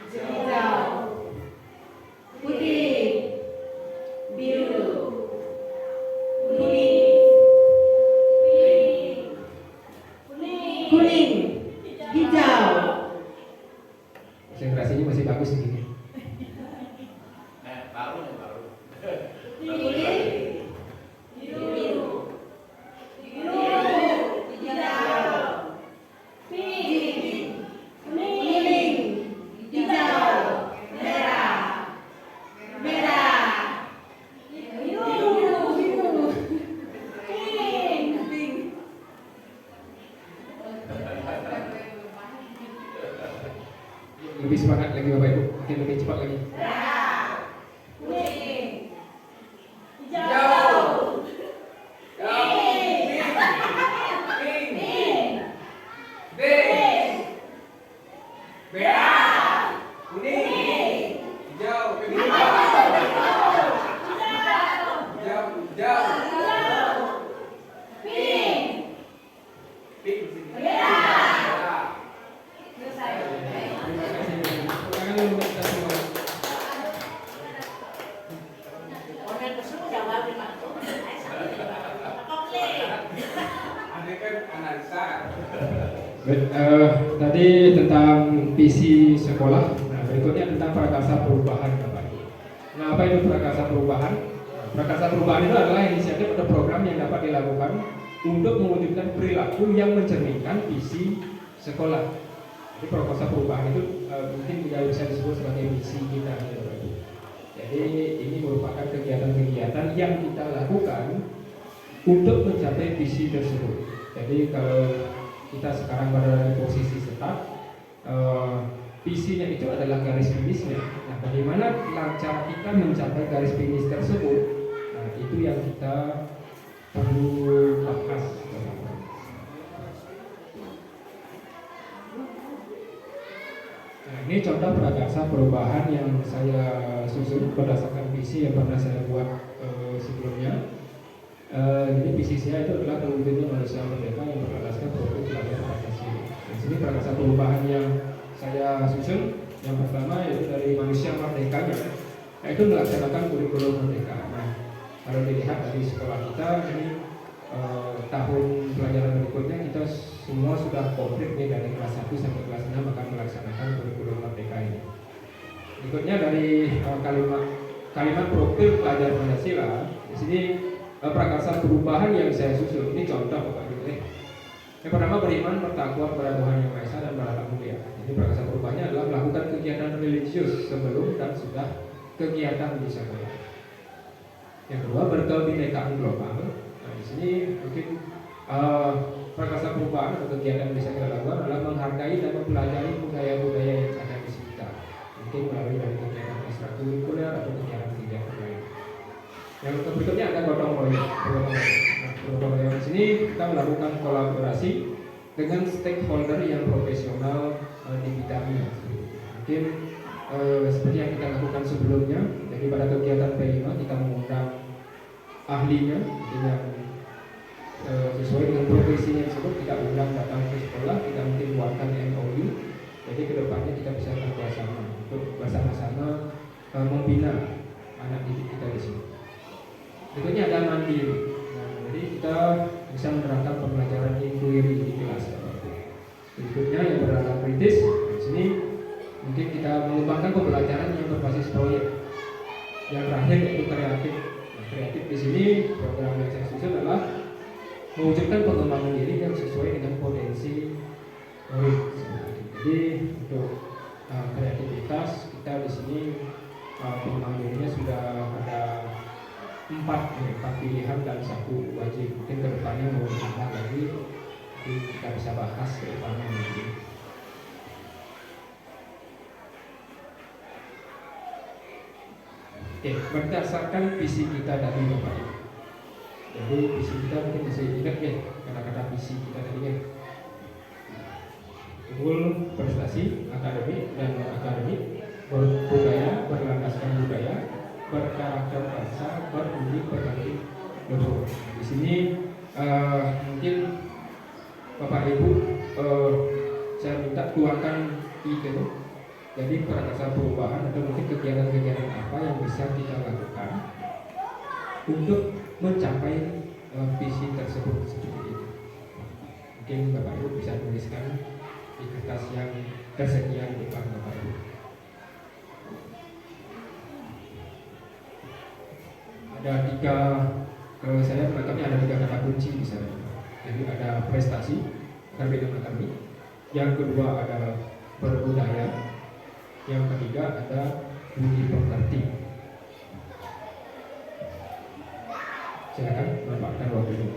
S6: Hijau. Putih. Biru. Kuning. Hijau.
S7: baru yang baru.
S2: Lebih semangat lagi Bapak Ibu, mungkin lebih cepat lagi. Tadi tentang visi sekolah. Nah, berikutnya tentang prakarsa perubahan, Bapak Ibu. Nah, apa itu prakarsa perubahan? Prakarsa perubahan itu adalah inisiatif atau program yang dapat dilakukan untuk mewujudkan perilaku yang mencerminkan visi sekolah. Jadi prakarsa perubahan itu mungkin tidak bisa disebut sebagai misi kita, Bapak Ibu. Jadi ini merupakan kegiatan-kegiatan yang kita lakukan untuk mencapai visi tersebut. Jadi kalau kita sekarang berada di posisi start, visinya itu adalah garis finishnya. Nah, bagaimana cara kita mencapai garis finish tersebut? Nah, itu yang kita perlu bahas. Nah, ini contoh prakarsa perubahan yang saya susun berdasarkan visi yang pernah saya buat sebelumnya. Jadi visi saya itu adalah terwujudnya manusia merdeka yang berlandaskan profil pelajaran Pancasila. Di sini prakarsa perubahan yang saya susun yang pertama yaitu dari manusia merdekanya, yaitu melaksanakan kurikulum merdeka. Nah, kalau dilihat dari sekolah kita ini tahun pelajaran berikutnya kita semua sudah komplit nih dari kelas 1 sampai kelas 6 akan melaksanakan kurikulum merdeka ini. Berikutnya dari kalimat profil pelajar Pancasila. Di sini prakarsa perubahan yang saya susun ini contoh Bapak Ibu. Yang pertama beriman bertakwa kepada Tuhan Yang Maha Esa dan berakhlak mulia. Jadi prakarsa perubahannya adalah melakukan kegiatan religius sebelum dan sudah kegiatan di sekolah. Yang kedua berkebinekaan global. Nah, di sini mungkin prakarsa perubahan atau kegiatan yang bisa kita lakukan adalah menghargai dan mempelajari budaya-budaya yang ada di sekitar. Mungkin melalui dari kegiatan ekstrakurikuler atau kegiatan-kegiatan lain. Yang berikutnya ada gotong royong. Gotong royong di sini kita melakukan kolaborasi dengan stakeholder yang profesional di bidangnya. Mungkin seperti yang kita lakukan sebelumnya. Jadi pada kegiatan P5 kita mengundang ahlinya yang sesuai dengan profesinya tersebut. Kita undang datang ke sekolah, kita mungkin buatkan MOU. Jadi kedepannya kita bisa bekerjasama untuk bersama-sama membina anak didik kita di sini. Berikutnya ada mandiri. Nah, jadi kita bisa menerapkan pembelajaran inquiry di kelas. Berikutnya yang beragam kritis. Di sini mungkin kita mengembangkan pembelajaran yang berbasis proyek. Yang terakhir yaitu kreatif. Nah, kreatif di sini program yang saya susun adalah mewujudkan pengembangan diri yang sesuai dengan potensi murid. Jadi untuk kreativitas kita di sini pengembangan dirinya sudah ada 4 pilihan dan 1 wajib. Mungkin kedepannya mau ditambah lagi, jadi kita bisa bahas kedepannya nanti. Oke, berdasarkan visi kita tadi Bapak Ibu. Jadi visi kita mungkin bisa ingat ya kata-kata visi kita tadi ya. Unggul prestasi akademik dan akademik, berbudaya berlandaskan budaya, berkarakter bangsa, berbudi perbagi luhur. Di sini mungkin Bapak Ibu saya minta keluarkan ide. Jadi prakarsa perubahan atau mungkin kegiatan-kegiatan apa yang bisa kita lakukan untuk mencapai visi tersebut seperti itu. Mungkin Bapak Ibu bisa tuliskan di kertas yang tersedia di depan Bapak Ibu. ada saya menangkapnya ada 3 kata kunci di sana. Jadi ada prestasi, Karbinum Akademi. Yang kedua ada berbudaya. Yang ketiga ada budi pekerti. Silakan manfaatkan waktu ini.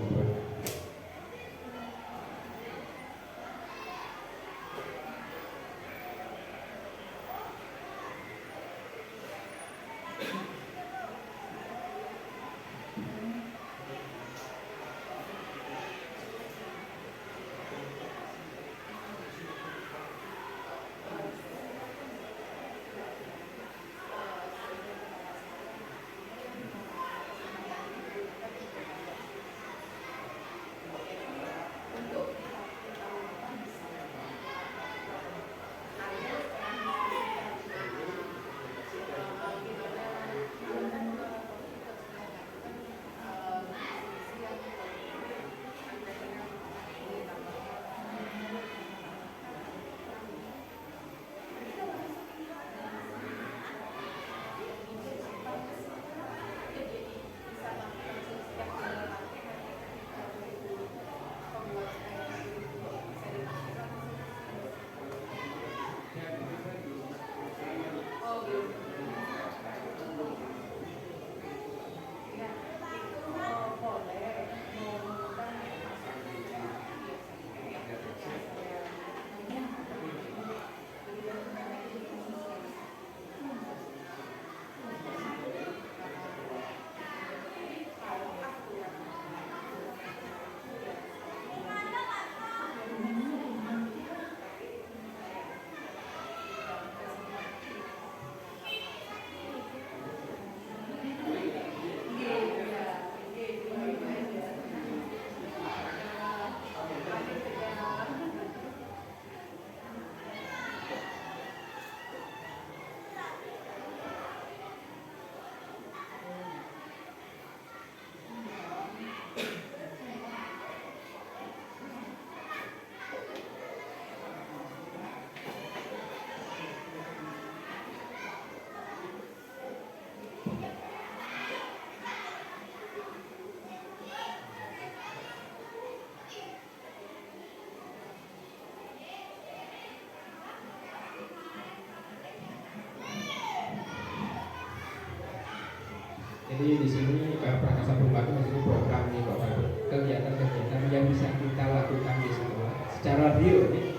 S2: Jadi di sini Prakasa Pembantu di sini program nih Bapak Ibu, kegiatan-kegiatan yang bisa kita lakukan di sekolah secara real nih.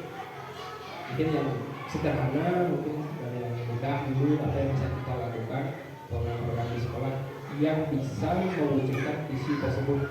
S2: Mungkin yang sederhana, mungkin yang mudah dulu apa yang bisa kita lakukan program-program di sekolah yang bisa mewujudkan visi tersebut.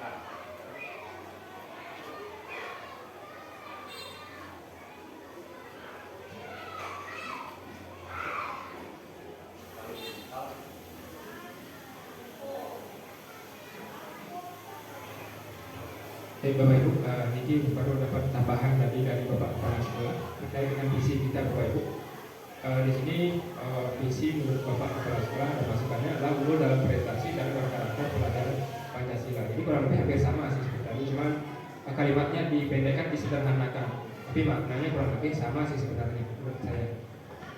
S7: silakan.
S2: Baik Bapak Ibu, ini baru dapat tambahan tadi dari Bapak Kepala Sekolah terkait dengan visi kita Bapak Ibu. Di sini visi menurut Bapak Kepala Sekolah dan masukannya adalah unggul dalam prestasi dan berkarakter pelajaran Pancasila. Jadi kurang lebih hampir sama sih seperti tadi, cuman kalimatnya dipendekkan, disederhanakan, tapi maknanya kurang lebih sama sih sebenarnya menurut saya.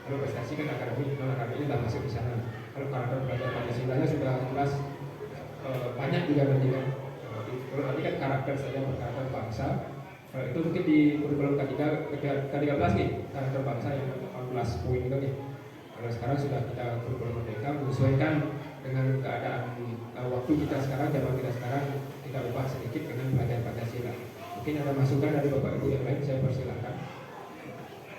S2: Kalau prestasi kan akademik, non akademik sudah masuk di sana. Kalau karakter pelajaran Pancasilanya sudah jelas banyak juga nanti kan. Kalau tadi kan karakter saja berkarakter bangsa, itu mungkin di kurikulum K13 nih, karakter bangsa yang 18 poin itu nih. Kalau sekarang sudah kita kurikulum merdeka menyesuaikan dengan keadaan waktu kita sekarang, zaman kita sekarang, kita ubah sedikit dengan pelajaran Pancasila. Mungkin ada masukan dari Bapak Ibu yang lain, saya persilakan.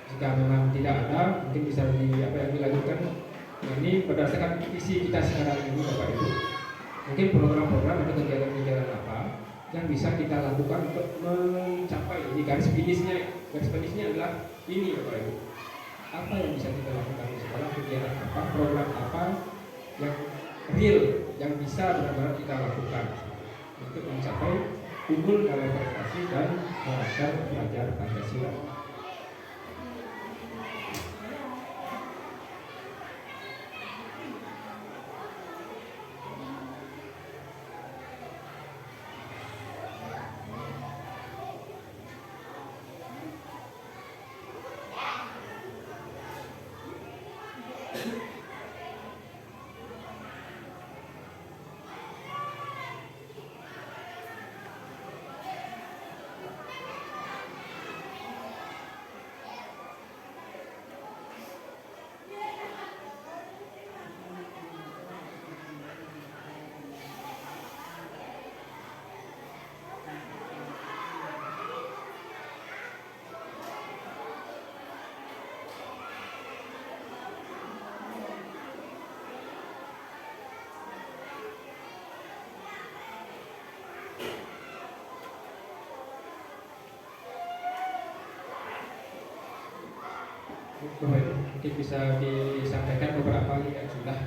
S2: Jika memang tidak ada, mungkin bisa dilanjutkan. Nah, ini berdasarkan visi kita sekarang ini Bapak Ibu. Mungkin program-program atau kegiatan-kegiatan apa yang bisa kita lakukan untuk mencapai ini garis finishnya adalah ini Bapak Ibu. Apa yang bisa kita lakukan di sekolah, kegiatan apa, program apa yang real, yang bisa benar-benar kita lakukan untuk mencapai unggul dalam prestasi dan karakter pelajar Pancasila. Mungkin bisa disampaikan beberapa yang sudah.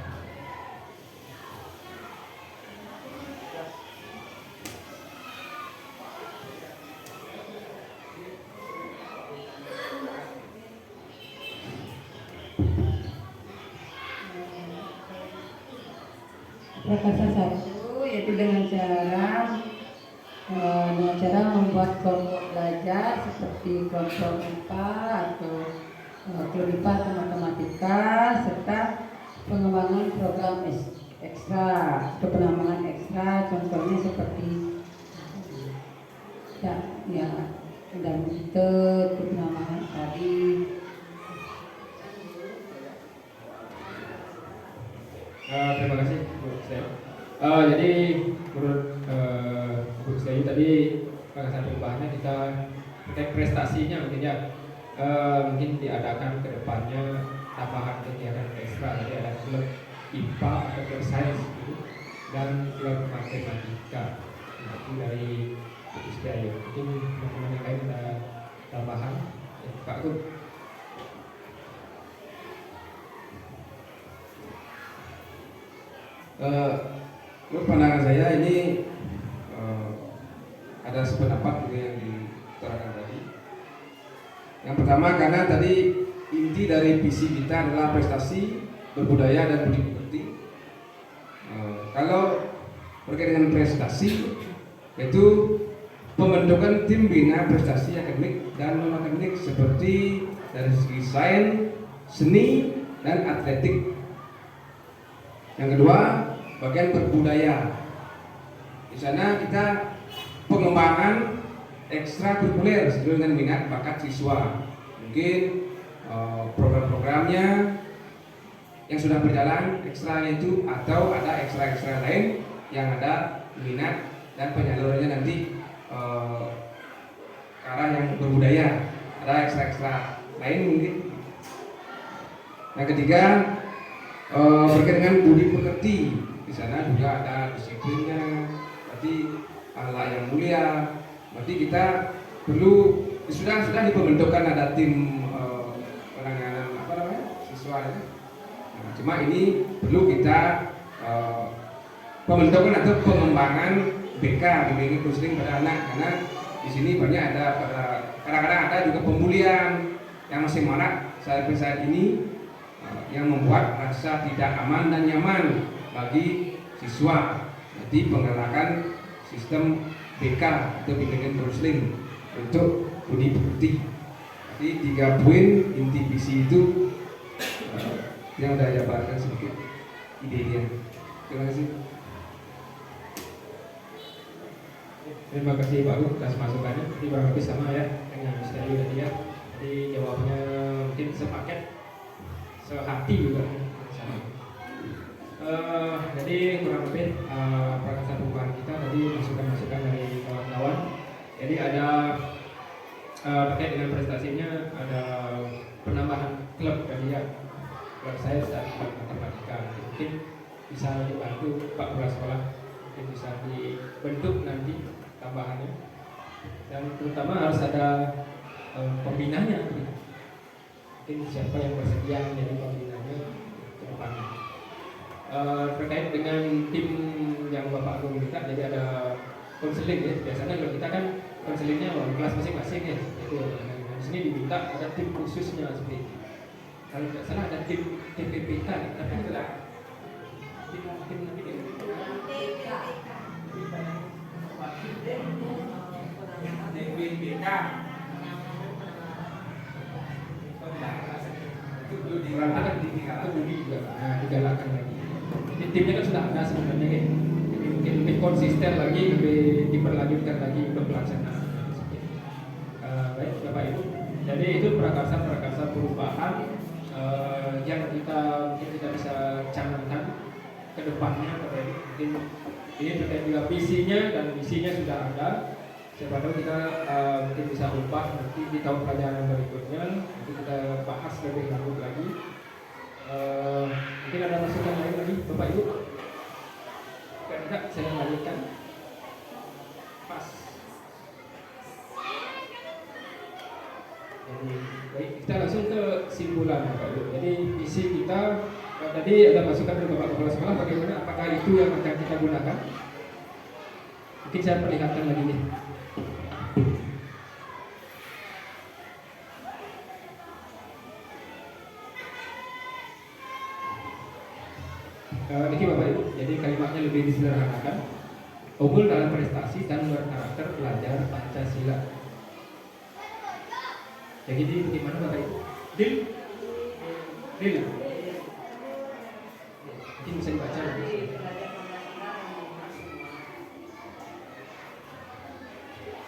S5: Prakasa 1 yaitu dengan cara membuat kelompok belajar seperti kelompok IPA atau IPA atau matematika, serta pengembangan program ekstra atau penambahan ekstra, contohnya seperti dan itu penambahan tadi.
S2: Terima kasih Bu Sri. Jadi menurut Bu Sri tadi bagaimana perubahannya kita terkait prestasinya mungkin ya, mungkin diadakan ke depannya tambahan kegiatan ekstra. Jadi ada klub IPA atau klub sains gitu, dan klub matematika. Nah, itu dari Bu Sri. Mungkin teman-teman yang lain ada tambahan ya, Pak Gun.
S3: Menurut pandangan saya ini ada sependapat dengan yang diutarakan tadi. Yang pertama, karena tadi inti dari visi kita adalah prestasi, berbudaya, dan budi pekerti. Kalau berkaitan dengan prestasi, yaitu pembentukan tim bina prestasi akademik dan non akademik seperti dari segi sains, seni, dan atletik. Yang kedua, bagian berbudaya. Di sana kita pengembangan ekstrakurikuler sesuai dengan minat bakat siswa. Mungkin program-programnya yang sudah berjalan ekstranya itu, atau ada ekstra-ekstra lain yang ada minat dan penyalurannya nanti ke arah yang berbudaya. Ada ekstra-ekstra lain mungkin. Yang ketiga, berkaitan dengan budi pekerti. Di sana juga ada disiplinnya, berarti Allah yang mulia. Berarti kita perlu sudah di pembentukan ada tim penanganan siswa ya. Nah, cuma ini perlu kita pembentukan atau pengembangan BK bimbingan konseling pada anak, karena di sini banyak ada kadang-kadang ada juga pembulian yang masih marak saat ini yang membuat rasa tidak aman dan nyaman bagi siswa. Jadi pengenakan sistem BK atau bimbingan konseling untuk budi pekerti. Jadi 3 poin inti visi itu yang sudah jabarkan sedikit idenya. Terima kasih.
S2: Terima kasih Pak U atas masukannya. Jadi kurang lebih sama ya dengan Misteri tadi ya. Jadi jawabnya mungkin sepaket, sehati juga sama. Jadi kurang lebih prakasa perubahan kita tadi masukan-masukan dari kawan-kawan. Jadi ada terkait dengan prestasinya, ada penambahan klub tadi ya. Klub saya saat matematika mungkin bisa dibantu Pak Kepala Sekolah, mungkin bisa dibentuk nanti tambahannya, dan terutama harus ada pembinanya. Mungkin siapa yang bersedia menjadi pembinanya ke depan. Terkait dengan tim yang Bapak Agung minta, jadi ada konseling ya. Biasanya kalau kita kan konselingnya di kelas masing-masing ya. Itu. Nah, di sini diminta ada tim khususnya seperti itu. Kalau tidak salah ada tim PPK, tapi tidak tim nanti DPPK itu digalakkan juga. Nah, digalakkan lagi. Jadi timnya kan sudah ada sebenarnya kan. Jadi mungkin lebih konsisten lagi, lebih diperlanjutkan lagi untuk pelaksanaan. Baik Bapak Ibu. Jadi itu prakarsa perubahan yang kita mungkin kita bisa canangkan ke depannya. Mungkin ini terkait juga visinya dan misinya sudah ada. Siapa tahu kita mungkin bisa ubah nanti di tahun pelajaran berikutnya. Nanti kita bahas lebih lanjut lagi. Mungkin ada masukan lain lagi Bapak Ibu? Tidak, saya lanjutkan. Pas. Jadi baik, kita langsung ke simpulan Bapak Ibu. Jadi visi kita tadi ada masukan dari Bapak Kepala Sekolah, bagaimana apakah itu yang akan kita gunakan? Mungkin saya perlihatkan lagi nih. Ini Bapak Ibu, jadi kalimatnya lebih disederhanakan. Unggul dalam prestasi dan berkarakter pelajar Pancasila. Jadi bagaimana Bapak Ibu? Deal? Mungkin bisa dibaca lagi.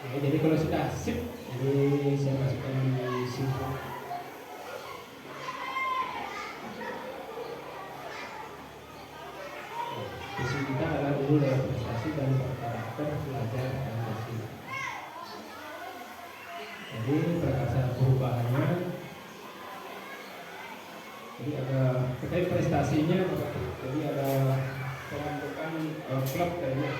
S2: Oke, jadi kalau sudah sip, jadi saya masukkan di simpul. Visi kita adalah unggul dalam prestasi dan berkarakter pelajar Pancasila. Jadi prakasa perubahannya, jadi ada terkait prestasinya, jadi ada pembentukan klub kayaknya.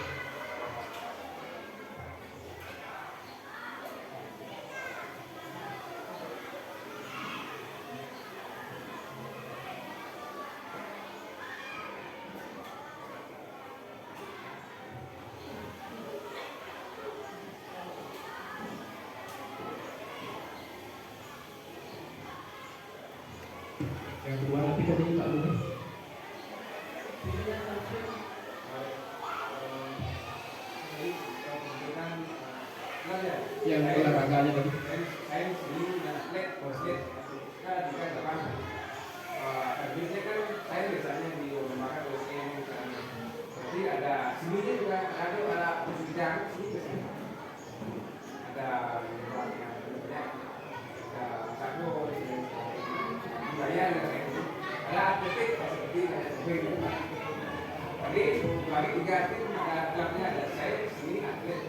S2: Yang kedua nanti tadi Pak Luni. Yang olahraganya tadi.
S3: Saya di sini atlet basket kan juga depan. Biasanya kan saya biasanya di memakai basket misalnya. Jadi ada sininya juga ada bidang sini biasanya. Ada pelatihan banyak. Ada satu budaya ada atletik seperti Jadi bagi 3 tim ada klubnya, ada saya di sini atlet.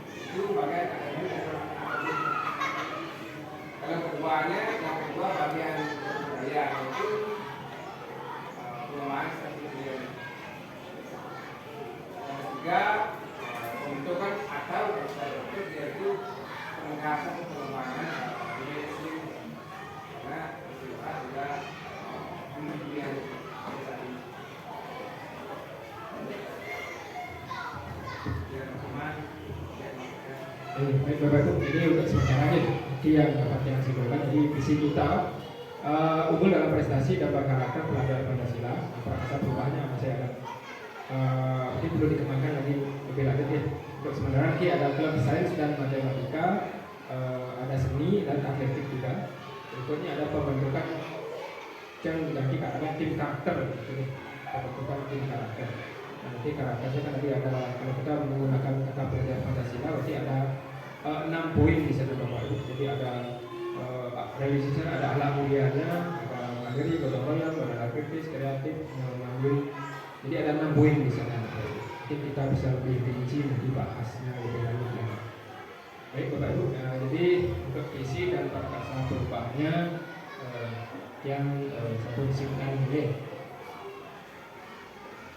S3: Itu bagian akademik atau atlet. Kalau keduanya, yang kedua bagian budaya itu pengelolaan strategi. Yang ketiga itu kan ada website yaitu penegasan pengembangan budaya muslim karena kita juga pilihan tadi
S2: baik Bapak Ibu, ini untuk sementara aja jadi yang dapat yang simpulkan. Jadi visi kita unggul dalam prestasi dan berkarakter pelajar Pancasila. Prakasa perubahannya masih ada ini perlu dikembangkan lagi lebih lanjut ya. Untuk sementara nanti ada klub sains dan matematika, ada seni dan atletik juga. Berikutnya ada pembentukan yang nanti karena tim karakter gitu nih, pembentukan tim karakter. Nah, nanti karakternya kan nanti ada, kalau kita menggunakan kata pelajar Pancasila berarti ada 6 poin di sana Bapak Ibu. Jadi ada revisinya, ada ahlak mulianya, ada mandiri, gotong royong, ada kritis, kreatif, mandiri. Jadi ada 6 poin di sana. Jadi kita bisa lebih rinci nanti bahasnya lebih lanjut ya. Baik Bapak Ibu, jadi untuk visi dan prakasa perubahannya yang satu disingkat ini.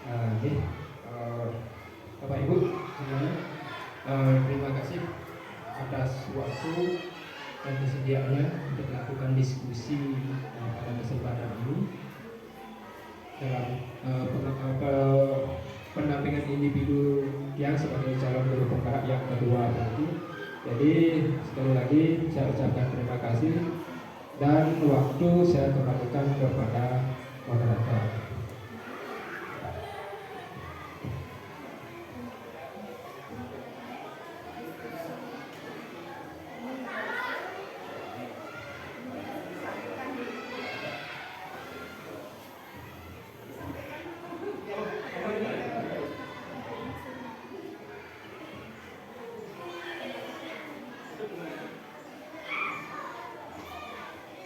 S2: Oke, Bapak Ibu semuanya, terima kasih atas waktu dan kesediaannya untuk melakukan diskusi pada kesempatan ini dalam pendampingan individu yang sebagai calon guru penggerak yang kedua nanti. Jadi sekali lagi saya ucapkan terima kasih dan waktu saya kembalikan kepada moderator.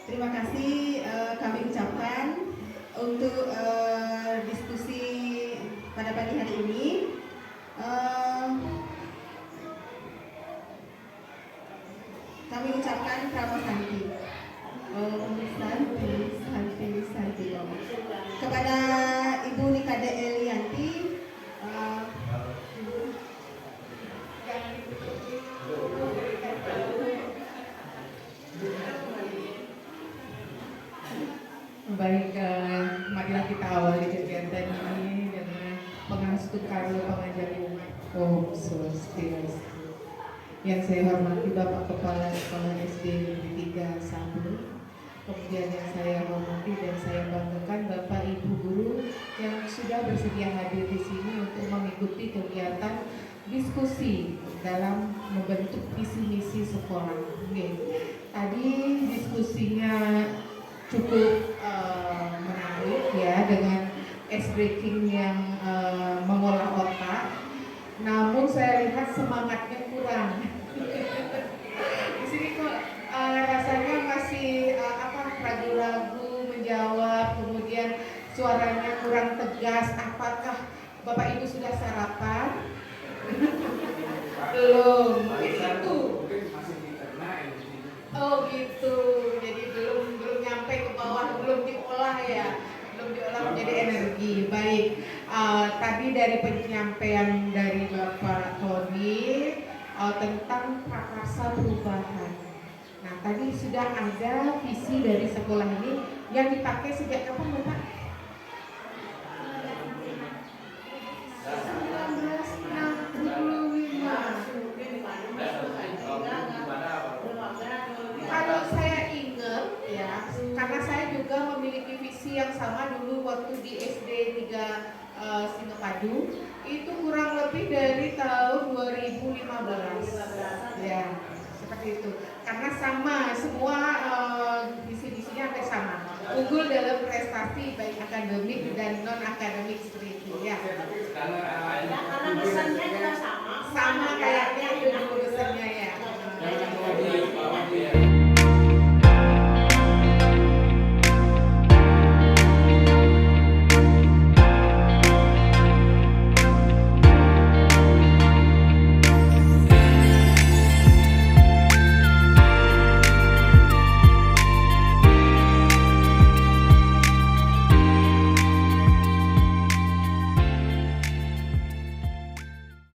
S6: Terima kasih kami ucapkan untuk diskusi pada pagi hari ini. Kami ucapkan Pramo Santi. Santi. Kepada Ibu Nikade Elianti,
S4: Baik, marilah kita awali kegiatan ini dengan pengastukan pengajar umat Om Swastiastu. Yang saya hormati Bapak Kepala Sekolah SD Negeri 3 Sabu, kemudian yang saya hormati dan saya banggakan Bapak Ibu Guru yang sudah bersedia hadir di sini untuk mengikuti kegiatan diskusi dalam membentuk visi misi sekolah. Tadi diskusinya cukup menarik ya, dengan ice breaking yang mengolah otak. Namun saya lihat semangatnya kurang. Di sini kok rasanya masih ragu-ragu menjawab, kemudian suaranya kurang tegas. Apakah Bapak Ibu sudah sarapan? Belum. Mungkin itu. Oh gitu, jadi belum nyampe ke bawah, belum diolah ya, belum diolah menjadi energi. Baik, tadi dari penyampaian dari Bapak Tony tentang prakarsa perubahan. Nah, tadi sudah ada visi dari sekolah ini yang dipakai sejak kapan Bapak? 1965. Kalau saya ingat ya, karena saya juga memiliki visi yang sama dulu waktu di SD 3 Singapadu, itu kurang lebih dari tahun 2015 ya, seperti itu. Karena sama semua visi-visinya hampir sama, unggul dalam prestasi baik akademik dan non akademik seperti itu ya.
S8: Karena pesannya juga sama.